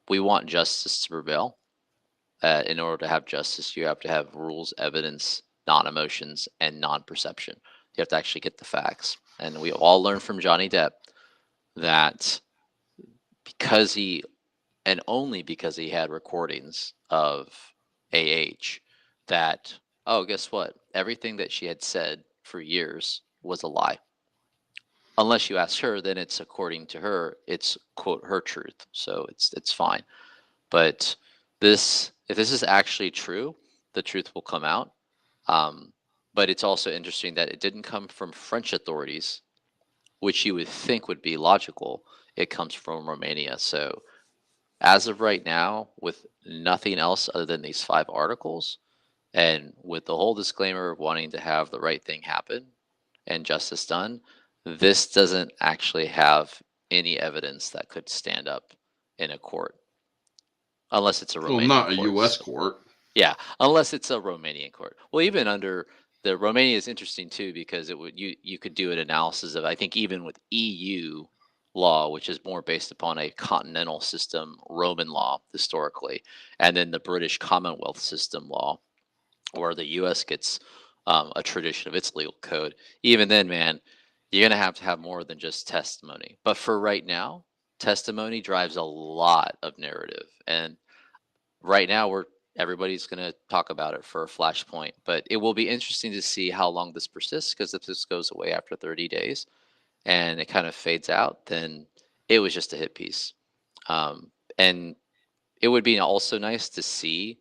Speaker 2: we want justice to prevail. In order to have justice, you have to have rules, evidence, non-emotions, and non-perception. You have to actually get the facts. And we all learned from Johnny Depp that because and only because he had recordings of AH, that, oh, guess what? Everything that she had said for years was a lie. Unless you ask her, then it's, according to her, it's quote her truth. So it's fine. But if this is actually true, the truth will come out. But it's also interesting that it didn't come from French authorities, which you would think would be logical. It comes from Romania. So as of right now, with nothing else other than these 5 articles, and with the whole disclaimer of wanting to have the right thing happen and justice done, this doesn't actually have any evidence that could stand up in a court. Unless it's a Romanian
Speaker 1: Well, not a
Speaker 2: court.
Speaker 1: U.S. court.
Speaker 2: Yeah, unless it's a Romanian court. Well, even under the Romania is interesting too, because you could do an analysis of, I think, even with EU law, which is more based upon a continental system, Roman law historically, and then the British Commonwealth system law, where the U.S. gets a tradition of its legal code. Even then, man, you're gonna have to have more than just testimony. But for right now, testimony drives a lot of narrative, and right now everybody's going to talk about it for a flashpoint. But it will be interesting to see how long this persists, because if this goes away after 30 days and it kind of fades out, then it was just a hit piece. And it would be also nice to see,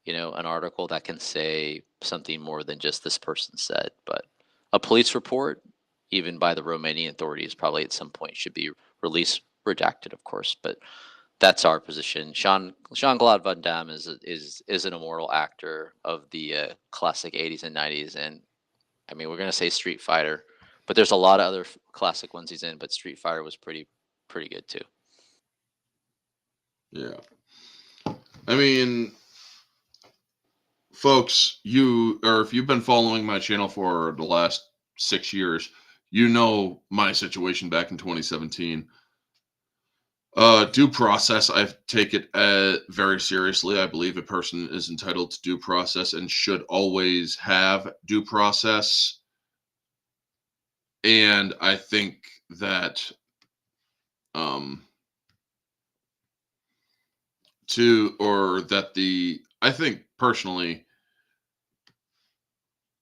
Speaker 2: an article that can say something more than just this person said. But a police report, even by the Romanian authorities, probably at some point should be released, redacted, of course. But that's our position. Jean-Claude Van Damme is an immortal actor of the classic 80s and 90s, and I mean, we're gonna say Street Fighter, but there's a lot of other classic ones he's in. But Street Fighter was pretty good too.
Speaker 1: Yeah. I mean, folks, if you've been following my channel for the last 6 years, you know my situation back in 2017. Due process, I take it very seriously. I believe a person is entitled to due process and should always have due process. And I think that I think personally,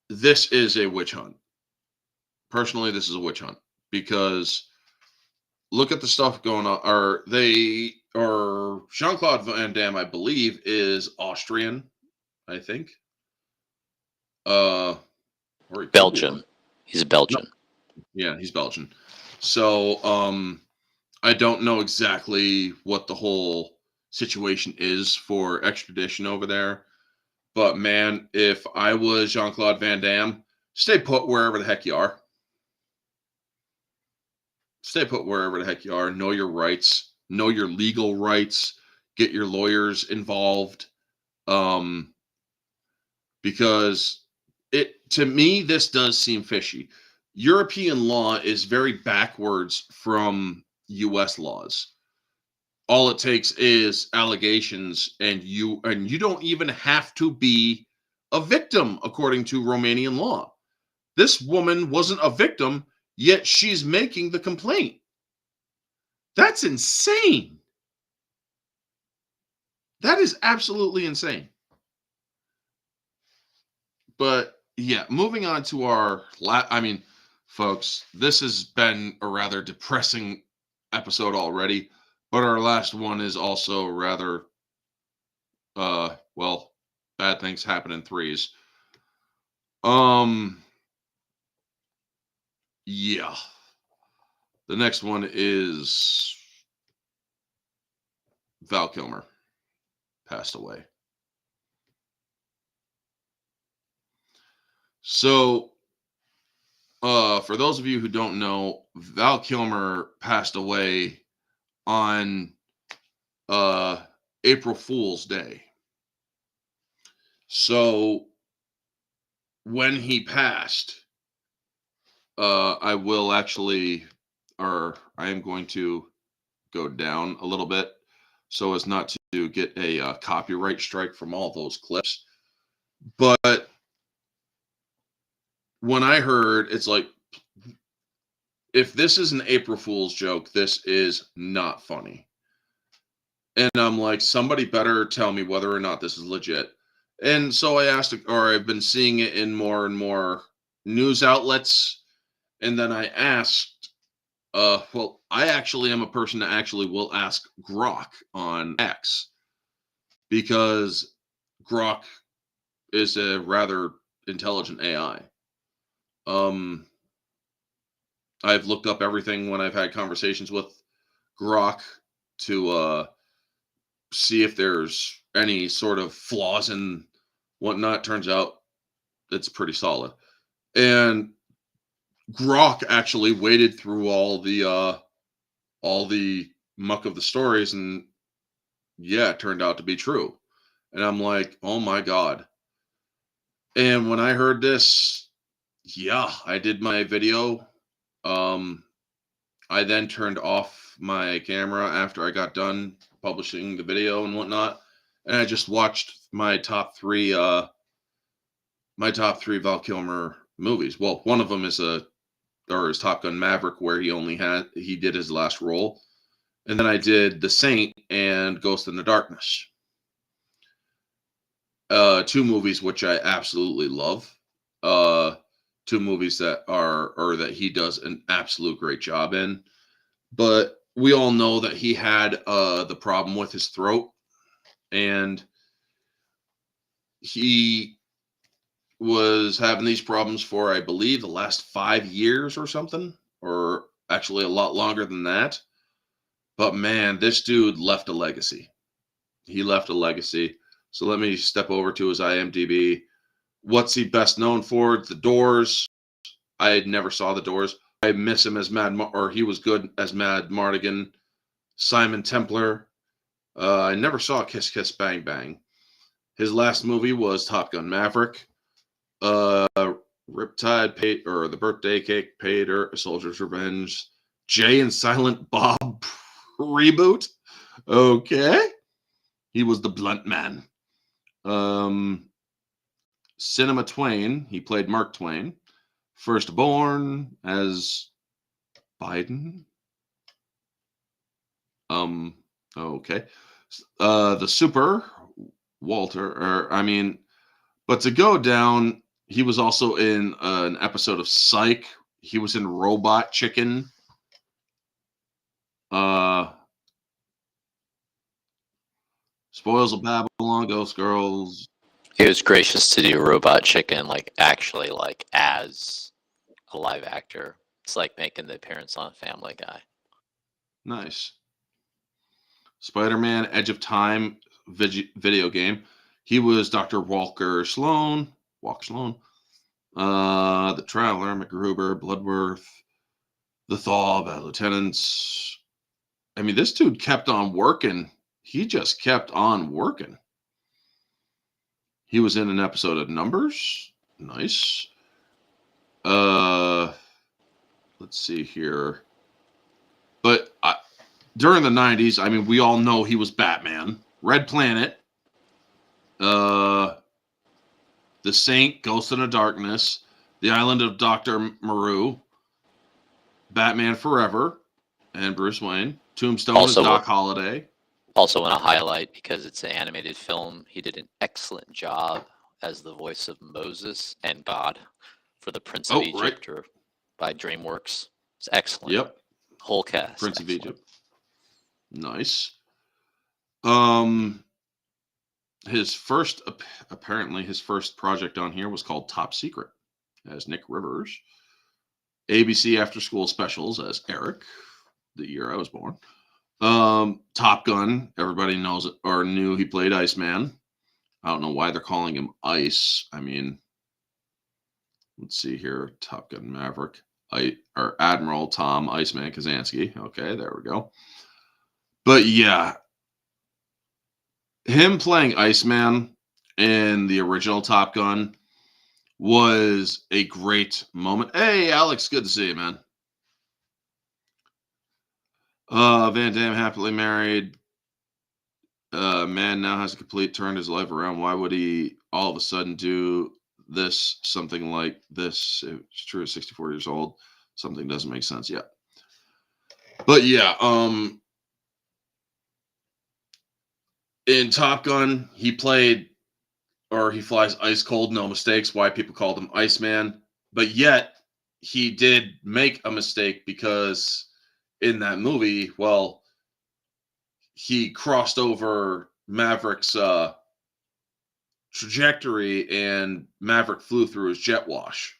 Speaker 1: this is a witch hunt. Personally, this is a witch hunt because look at the stuff going on. Jean-Claude Van Damme, I believe, is Austrian, I think. Or he could be
Speaker 2: Belgium. He's
Speaker 1: No,
Speaker 2: Belgian.
Speaker 1: yeah, he's Belgian. So, I don't know exactly what the whole situation is for extradition over there. But man, if I was Jean-Claude Van Damme, stay put wherever the heck you are. Stay put wherever the heck you are. Know your rights. Know your legal rights. Get your lawyers involved. Because to me, this does seem fishy. European law is very backwards from US laws. All it takes is allegations, and you don't even have to be a victim according to Romanian law. This woman wasn't a victim, yet she's making the complaint. That's insane. That is absolutely insane. But yeah, moving on to folks, this has been a rather depressing episode already, but our last one is also rather bad things happen in threes. Yeah. The next one is Val Kilmer passed away. So, for those of you who don't know, Val Kilmer passed away on April Fool's Day. So, when he passed, I am going to go down a little bit so as not to get a copyright strike from all those clips. But when I heard, it's like, if this is an April Fool's joke, this is not funny. And I'm like, somebody better tell me whether or not this is legit. And so I asked, or I've been seeing it in more and more news outlets. And then I asked, I actually am a person that actually will ask Grok on X, because Grok is a rather intelligent AI. I've looked up everything when I've had conversations with Grok to see if there's any sort of flaws and whatnot. Turns out it's pretty solid. And Grok actually waded through all the muck of the stories, and yeah, it turned out to be true. And I'm like, oh my God. And when I heard this, yeah, I did my video. I then turned off my camera after I got done publishing the video and whatnot, and I just watched my top three Val Kilmer movies. Well, one of them is Top Gun Maverick, where he did his last role, and then I did The Saint and Ghost in the Darkness. Two movies which I absolutely love. Uh, Two movies that are or that he does an absolute great job in. But we all know that he had the problem with his throat, and he was having these problems for, I believe, the last 5 years or something, or actually a lot longer than that. But man, this dude left a legacy. He left a legacy. So let me step over to his IMDb. What's he best known for? The Doors. I never saw The Doors. I miss him as or he was good as Mad Mardigan. Simon Templar. I never saw Kiss Kiss Bang Bang. His last movie was Top Gun Maverick. Uh, Riptide, or The Birthday Cake, Pater, A Soldier's Revenge, Jay and Silent Bob reboot. Okay. He was the blunt man. Cinema Twain, he played Mark Twain. Firstborn as Biden. Okay. The Super, Walter, but to go down, he was also in an episode of Psych. He was in Robot Chicken. Spoils of Babylon, Ghost Girls.
Speaker 2: He was gracious to do Robot Chicken, actually, as a live actor. It's like making the appearance on Family Guy.
Speaker 1: Nice. Spider-Man: Edge of Time video game. He was Dr. Walker Sloan. The Traveler, MacGruber, Bloodworth, The Thaw, Bad Lieutenants. I mean, this dude kept on working. He just kept on working. He was in an episode of Numbers. Nice. Let's see here. But during the 90s, I mean, we all know he was Batman. Red Planet. The Saint, Ghost in the Darkness. The Island of Dr. Moreau. Batman Forever. And Bruce Wayne. Tombstone is Doc Holliday.
Speaker 2: Also want to highlight, because it's an animated film, he did an excellent job as the voice of Moses and God for the Prince of Egypt, or by DreamWorks. It's excellent.
Speaker 1: Yep.
Speaker 2: Whole cast.
Speaker 1: Prince of Egypt. Nice. His first project on here was called Top Secret as Nick Rivers. ABC After School Specials as Eric, the year I was born. Top Gun, everybody knows it or knew he played Iceman. I don't know why they're calling him Ice. I mean, let's see here. Top Gun Maverick. Or Admiral Tom Iceman Kazansky. Okay, there we go. But yeah, him playing Iceman in the original Top Gun was a great moment. Hey, Alex, good to see you, man. Van Damme, happily married. Man now has a complete turned his life around. Why would he all of a sudden do this? Something like this? It's true. 64 years old. Something doesn't make sense yet. But yeah, in Top Gun, he flies ice cold, no mistakes. Why people called him Iceman. But yet he did make a mistake, because in that movie, well, he crossed over Maverick's trajectory, and Maverick flew through his jet wash.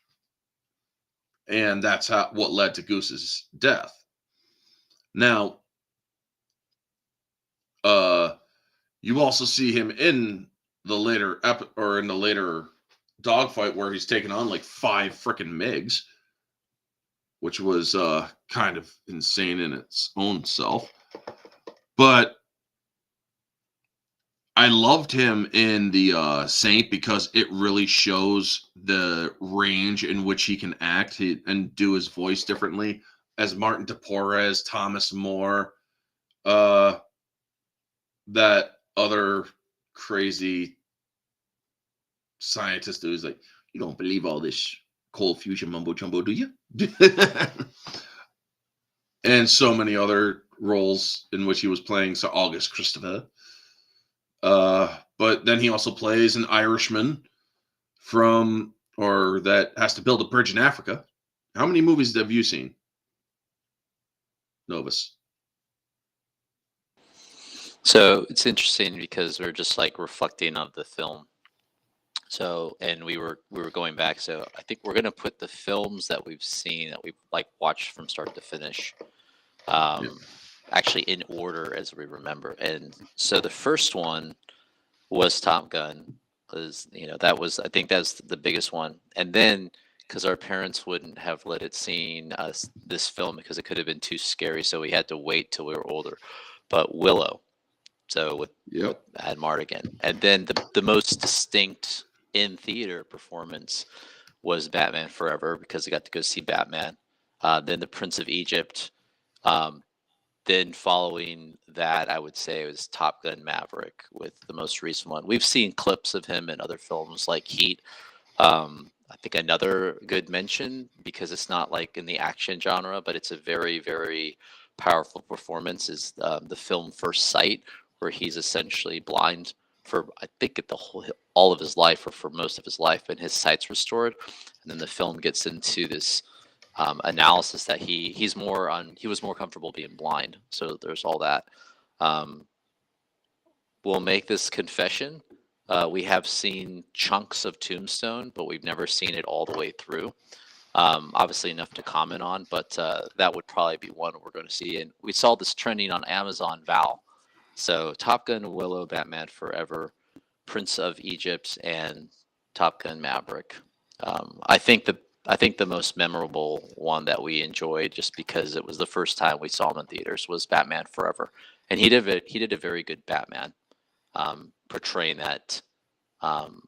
Speaker 1: And that's what led to Goose's death. Now, you also see him in the later dogfight where he's taken on like 5 freaking MiGs, which was kind of insane in its own self. But I loved him in the Saint, because it really shows the range in which he can act and do his voice differently, as Martin DePorres, Thomas More, that other crazy scientist who's like, you don't believe all this cold fusion mumbo jumbo, do you? And so many other roles in which he was playing. So August Christopher. but then he also plays an Irishman or that has to build a bridge in Africa. How many movies have you seen, Novus?
Speaker 2: So it's interesting because we're just like reflecting on the film. So, and we were going back. So I think we're gonna put the films that we've seen that we've like watched from start to finish,
Speaker 1: Yeah.
Speaker 2: actually in order as we remember. And so the first one was Top Gun. Was that was I think that's the biggest one. And then because our parents wouldn't have let it seen us this film because it could have been too scary, so we had to wait till we were older. But Willow. So with
Speaker 1: Yep.
Speaker 2: Ad Mardigan, and then the most distinct in theater performance was Batman Forever because I got to go see Batman. Then the Prince of Egypt. Um, then following that, I would say it was Top Gun Maverick with the most recent one. We've seen clips of him in other films like Heat. I think another good mention because it's not like in the action genre, but it's a very, very powerful performance is the film First Sight, where he's essentially blind for I think at the whole all of his life or for most of his life, and his sight's restored. And then the film gets into this analysis that he was more comfortable being blind. So there's all that. Um, we'll make this confession. We have seen chunks of Tombstone, but we've never seen it all the way through. Obviously enough to comment on, but that would probably be one we're going to see. And we saw this trending on Amazon Val. So Top Gun, Willow, Batman Forever, Prince of Egypt, and Top Gun Maverick. I think the most memorable one that we enjoyed, just because it was the first time we saw him in theaters, was Batman Forever, and he did a very good Batman, portraying that. Um,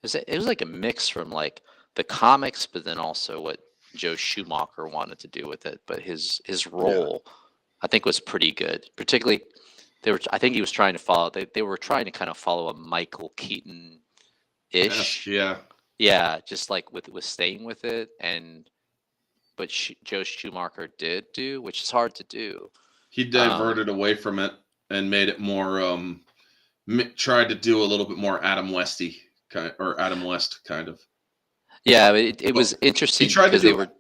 Speaker 2: it was like a mix from like the comics, but then also what Joe Schumacher wanted to do with it. But his
Speaker 1: Yeah.
Speaker 2: role, I think, was pretty good. Particularly, I think he was trying to follow. They were trying to kind of follow a Michael Keaton ish.
Speaker 1: Yeah.
Speaker 2: Yeah, just like with staying with it, and but Joe Schumacher did do, which is hard to do.
Speaker 1: He diverted away from it and made it more. Tried to do a little bit more Adam Westy kind or Adam West kind of.
Speaker 2: Yeah, it
Speaker 1: Well,
Speaker 2: was
Speaker 1: he
Speaker 2: interesting
Speaker 1: tried to
Speaker 2: because they
Speaker 1: do
Speaker 2: were.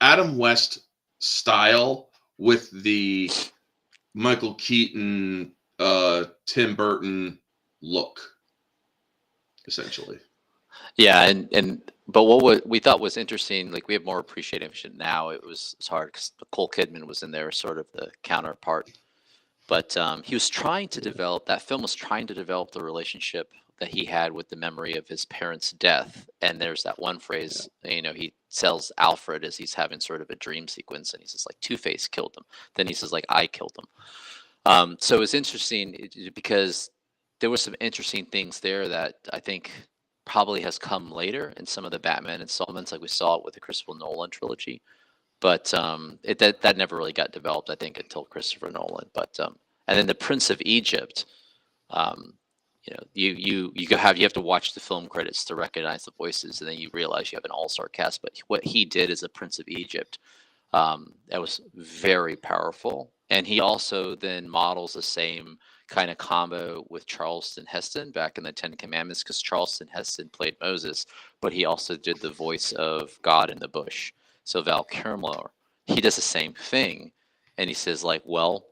Speaker 1: Adam West style with the Michael Keaton, Tim Burton look, essentially.
Speaker 2: Yeah, and but we thought was interesting, like we have more appreciation now. It's hard because Nicole Kidman was in there, sort of the counterpart. But he was trying to develop that film was trying to develop the relationship that he had with the memory of his parents' death. And there's that one phrase, he tells Alfred as he's having sort of a dream sequence, and he says like Two-Face killed him. Then he says like I killed him. So it's interesting because there were some interesting things there that I think probably has come later in some of the Batman installments, like we saw it with the Christopher Nolan trilogy. But that never really got developed, I think, until Christopher Nolan. But and then the Prince of Egypt, um, you have to watch the film credits to recognize the voices, and then you realize you have an all-star cast. But what he did as a Prince of Egypt, that was very powerful. And he also then models the same kind of combo with Charleston Heston back in the Ten Commandments, because Charleston Heston played Moses, but he also did the voice of God in the bush. So Val Kilmer, he does the same thing, and he says like, well,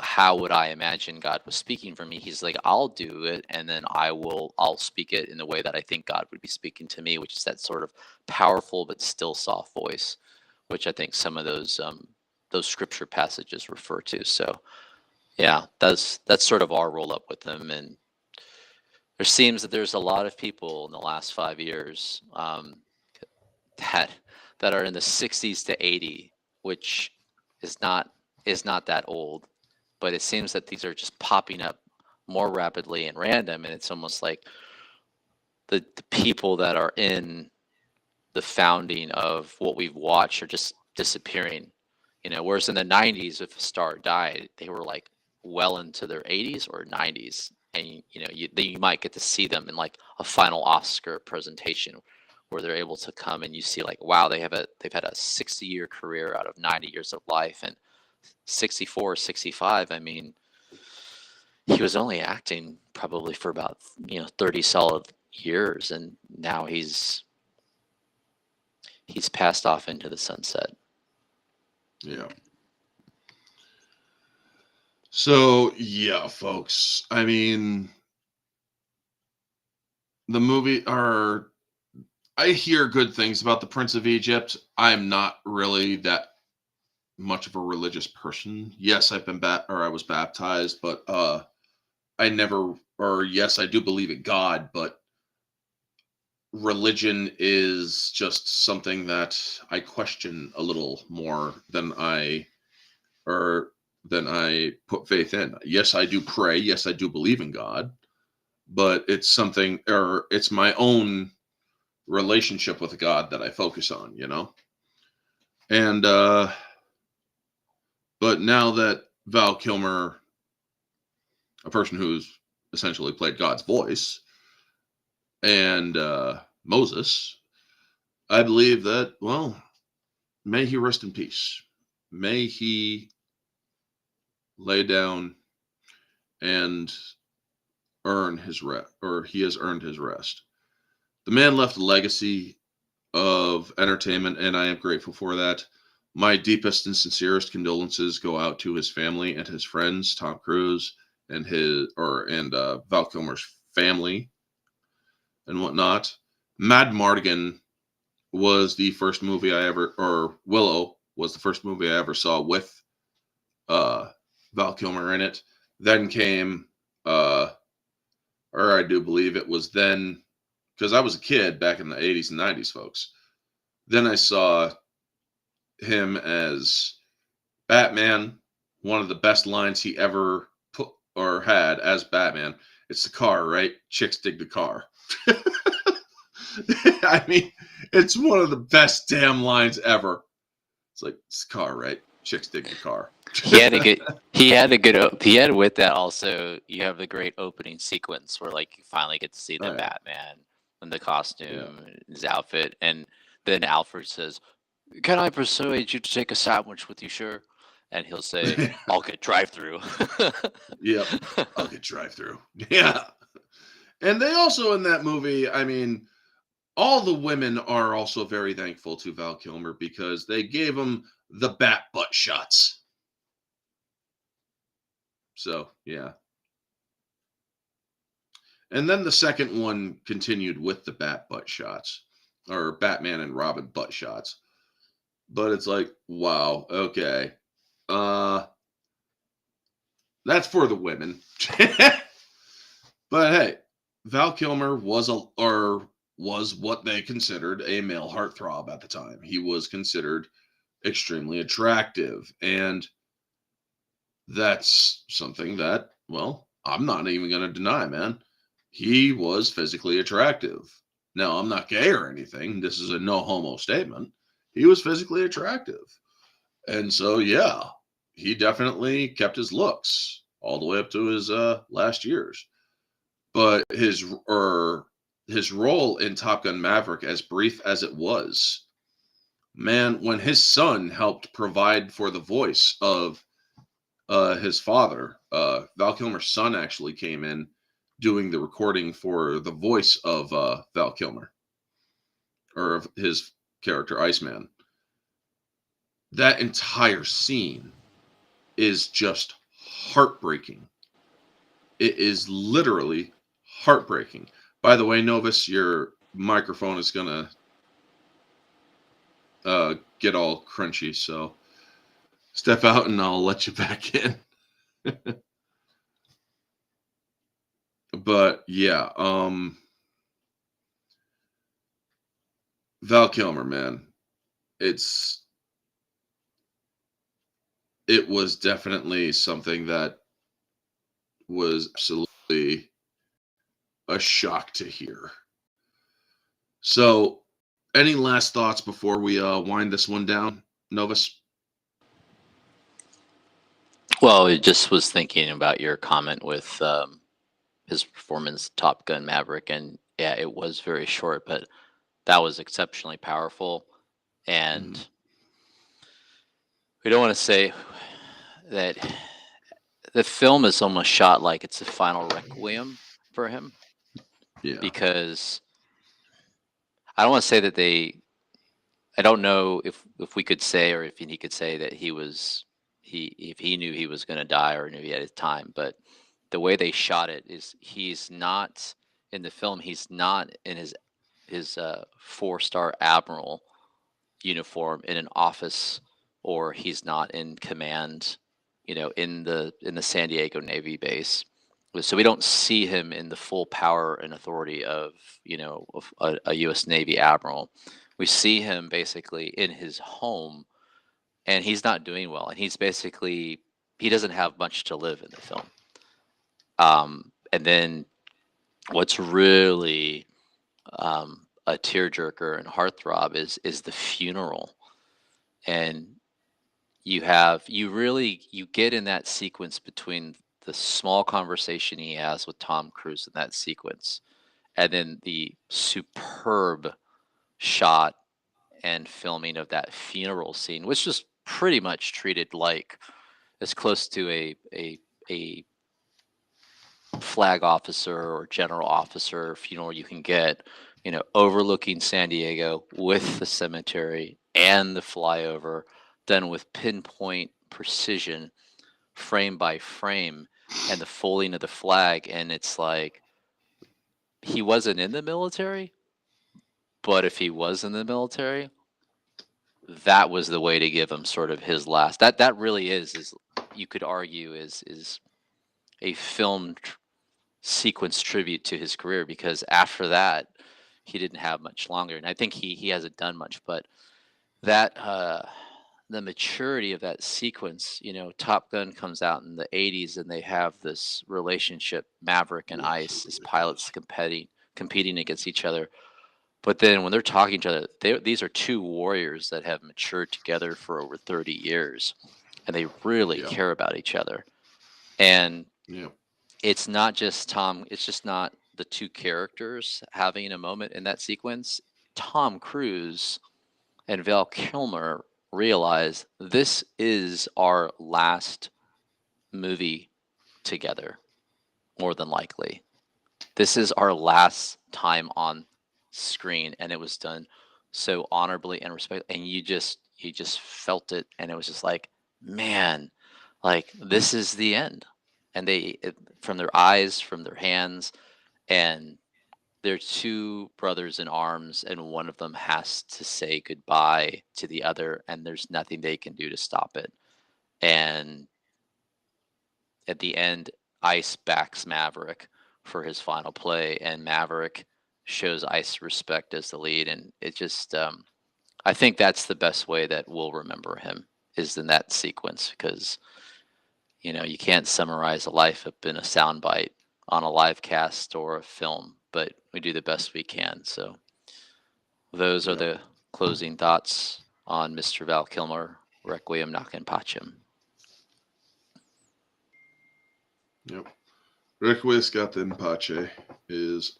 Speaker 2: how would I imagine God was speaking for me? He's like, I'll do it, and then I'll speak it in the way that I think God would be speaking to me, which is that sort of powerful but still soft voice, which I think some of those scripture passages refer to. So yeah, that's sort of our roll up with them. And there seems that there's a lot of people in the last 5 years that are in the 60s to 80, which is not that old, but it seems that these are just popping up more rapidly and random, and it's almost like the people that are in the founding of what we've watched are just disappearing. Whereas in the 90s, if a star died, they were like well into their 80s or 90s, and you might get to see them in like a final Oscar presentation where they're able to come and you see like, wow, they've had a 60-year career out of 90 years of life. And 64, 65, I mean, he was only acting probably for about 30 solid years, and now he's passed off into the sunset.
Speaker 1: Yeah. So, yeah, folks. I mean, the movie are I hear good things about the Prince of Egypt. I'm not really that much of a religious person. Yes, I was baptized, but I never or yes, I do believe in God, but religion is just something that I question a little more or than I put faith in. Yes, I do pray. Yes, I do believe in God, but it's something or it's my own relationship with God that I focus on, you know? And but now that Val Kilmer, a person who's essentially played God's voice, and Moses, I believe that, well, may he rest in peace. May he lay down and earn his rest, or he has earned his rest. The man left a legacy of entertainment, and I am grateful for that. My deepest and sincerest condolences go out to his family and his friends, Tom Cruise and Val Kilmer's family and whatnot. Mad Mardigan was the first movie I ever, or Willow was the first movie I ever saw with Val Kilmer in it. Then came, or I do believe it was then, because I was a kid back in the 80s and 90s, folks. Then I saw him as Batman. One of the best lines he ever put or had as Batman. It's the car, right? Chicks dig the car. I mean, it's one of the best damn lines ever. It's like, it's the car, right? Chicks dig the car.
Speaker 2: He had a good. He had with that also. You have the great opening sequence where like you finally get to see the
Speaker 1: Oh, yeah.
Speaker 2: Batman in the costume, his outfit, and then Alfred says, "Can I persuade you to take a sandwich with you, sure?" And he'll say, "I'll get drive-through."
Speaker 1: Yep. I'll get drive through. Yeah. And they also in that movie, I mean, all the women are also very thankful to Val Kilmer because they gave him the bat butt shots. So, yeah. And then the second one continued with the bat butt shots or Batman and Robin butt shots. But it's like, wow, okay. Uh that's for the women. But hey, Val Kilmer was what they considered a male heartthrob at the time. He was considered extremely attractive, and that's something that, well, I'm not even going to deny, man. He was physically attractive. Now, I'm not gay or anything. This is a no homo statement. He was physically attractive. And so, yeah, he definitely kept his looks all the way up to his last years. But his role in Top Gun Maverick, as brief as it was, man, when his son helped provide for the voice of his father, Val Kilmer's son actually came in doing the recording for the voice of Val Kilmer or of his character Iceman. That entire scene is just heartbreaking. It is literally heartbreaking. By the way, Novus, your microphone is gonna get all crunchy, so step out and I'll let you back in. But yeah, Val Kilmer, man, it's it was definitely something that was absolutely a shock to hear. So, any last thoughts before we wind this one down, Novus?
Speaker 2: Well, I just was thinking about your comment with his performance, Top Gun Maverick, and yeah, it was very short, but that was exceptionally powerful. And
Speaker 1: Mhm.
Speaker 2: we don't want to say that the film is almost shot like it's a final requiem for him,
Speaker 1: Yeah.
Speaker 2: because I don't want to say that I don't know if we could say, or if he could say that if he knew he was going to die or knew he had his time, but the way they shot it is he's not in the film. He's not in his 4-star admiral uniform in an office, or he's not in command, in the San Diego Navy base. So we don't see him in the full power and authority of, of a U.S. Navy admiral. We see him basically in his home, and he's not doing well, and he doesn't have much to live in the film. And then what's really a tearjerker and heartthrob is the funeral. And you get in that sequence between the small conversation he has with Tom Cruise in that sequence, and then the superb shot and filming of that funeral scene, which was pretty much treated like as close to a flag officer or general officer funeral you can get, overlooking San Diego with the cemetery and the flyover, done with pinpoint precision, frame by frame, and the folding of the flag. And it's like, he wasn't in the military, but if he was in the military, that was the way to give him sort of his last. That really is you could argue is a film sequence tribute to his career, because after that he didn't have much longer, and I think he hasn't done much. But that the maturity of that sequence, Top Gun comes out in the 80s, and they have this relationship, Maverick and Ice, as pilots competing against each other. But then when they're talking to each other, these are two warriors that have matured together for over 30 years, and they really
Speaker 1: Yeah.
Speaker 2: care about each other. And
Speaker 1: Yeah.
Speaker 2: it's not just it's just not the two characters having a moment in that sequence. Tom Cruise and Val Kilmer realize this is our last movie together, more than likely. This is our last time on screen, and it was done so honorably and respectfully, and you just felt it, and it was just like, man, like, this is the end. And from their eyes, from their hands, and they're two brothers in arms, and one of them has to say goodbye to the other, and there's nothing they can do to stop it. And at the end, Ice backs Maverick for his final play, and Maverick shows Ice respect as the lead. And it just, I think that's the best way that we'll remember him, is in that sequence, because you can't summarize a life up in a soundbite on a live cast or a film, but we do the best we can. So those are the closing thoughts on Mr. Val Kilmer, Requiem Nunc Pacem.
Speaker 1: Yep. Requiem in Pace is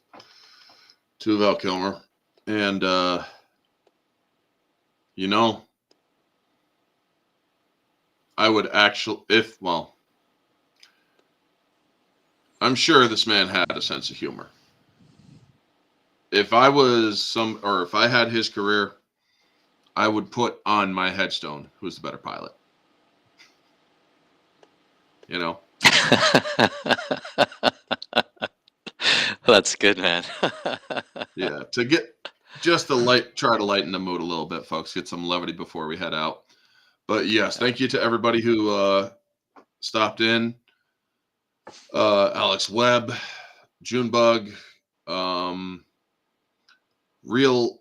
Speaker 1: to Val Kilmer. And, I would actually, I'm sure this man had a sense of humor. If I was if I had his career, I would put on my headstone, who's the better pilot?
Speaker 2: That's good, man.
Speaker 1: Yeah, to get try to lighten the mood a little bit, folks. Get some levity before we head out. But yes, thank you to everybody who stopped in. Alex Webb, Junebug, Real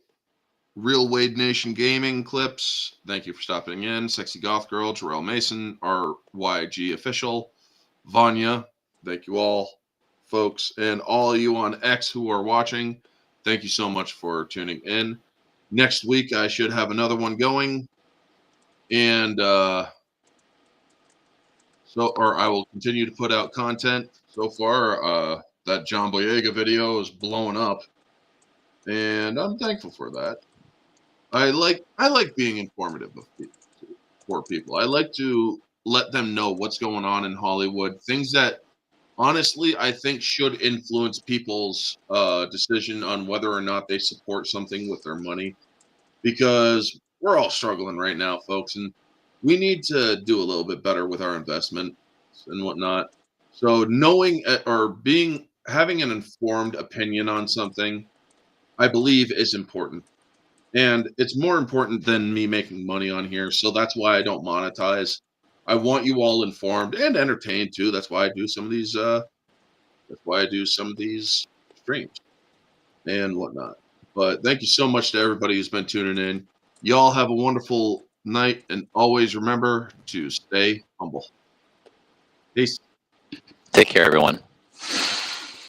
Speaker 1: Wade Nation Gaming Clips. Thank you for stopping in. Sexy Goth Girl, Jarrell Mason, RYG Official, Vanya. Thank you all, folks, and all of you on X who are watching. Thank you so much for tuning in. Next week, I should have another one going. And I will continue to put out content. So far, that John Boyega video is blowing up, and I'm thankful for that. I like being informative for people. I like to let them know what's going on in Hollywood, things that honestly I think should influence people's decision on whether or not they support something with their money, because we're all struggling right now, folks, and we need to do a little bit better with our investments and whatnot. So knowing or being having an informed opinion on something, I believe, is important. And it's more important than me making money on here. So that's why I don't monetize. I want you all informed and entertained too. That's why I do some of these streams and whatnot. But thank you so much to everybody who's been tuning in. Y'all have a wonderful night, and always remember to stay humble. Peace.
Speaker 2: Take care, everyone.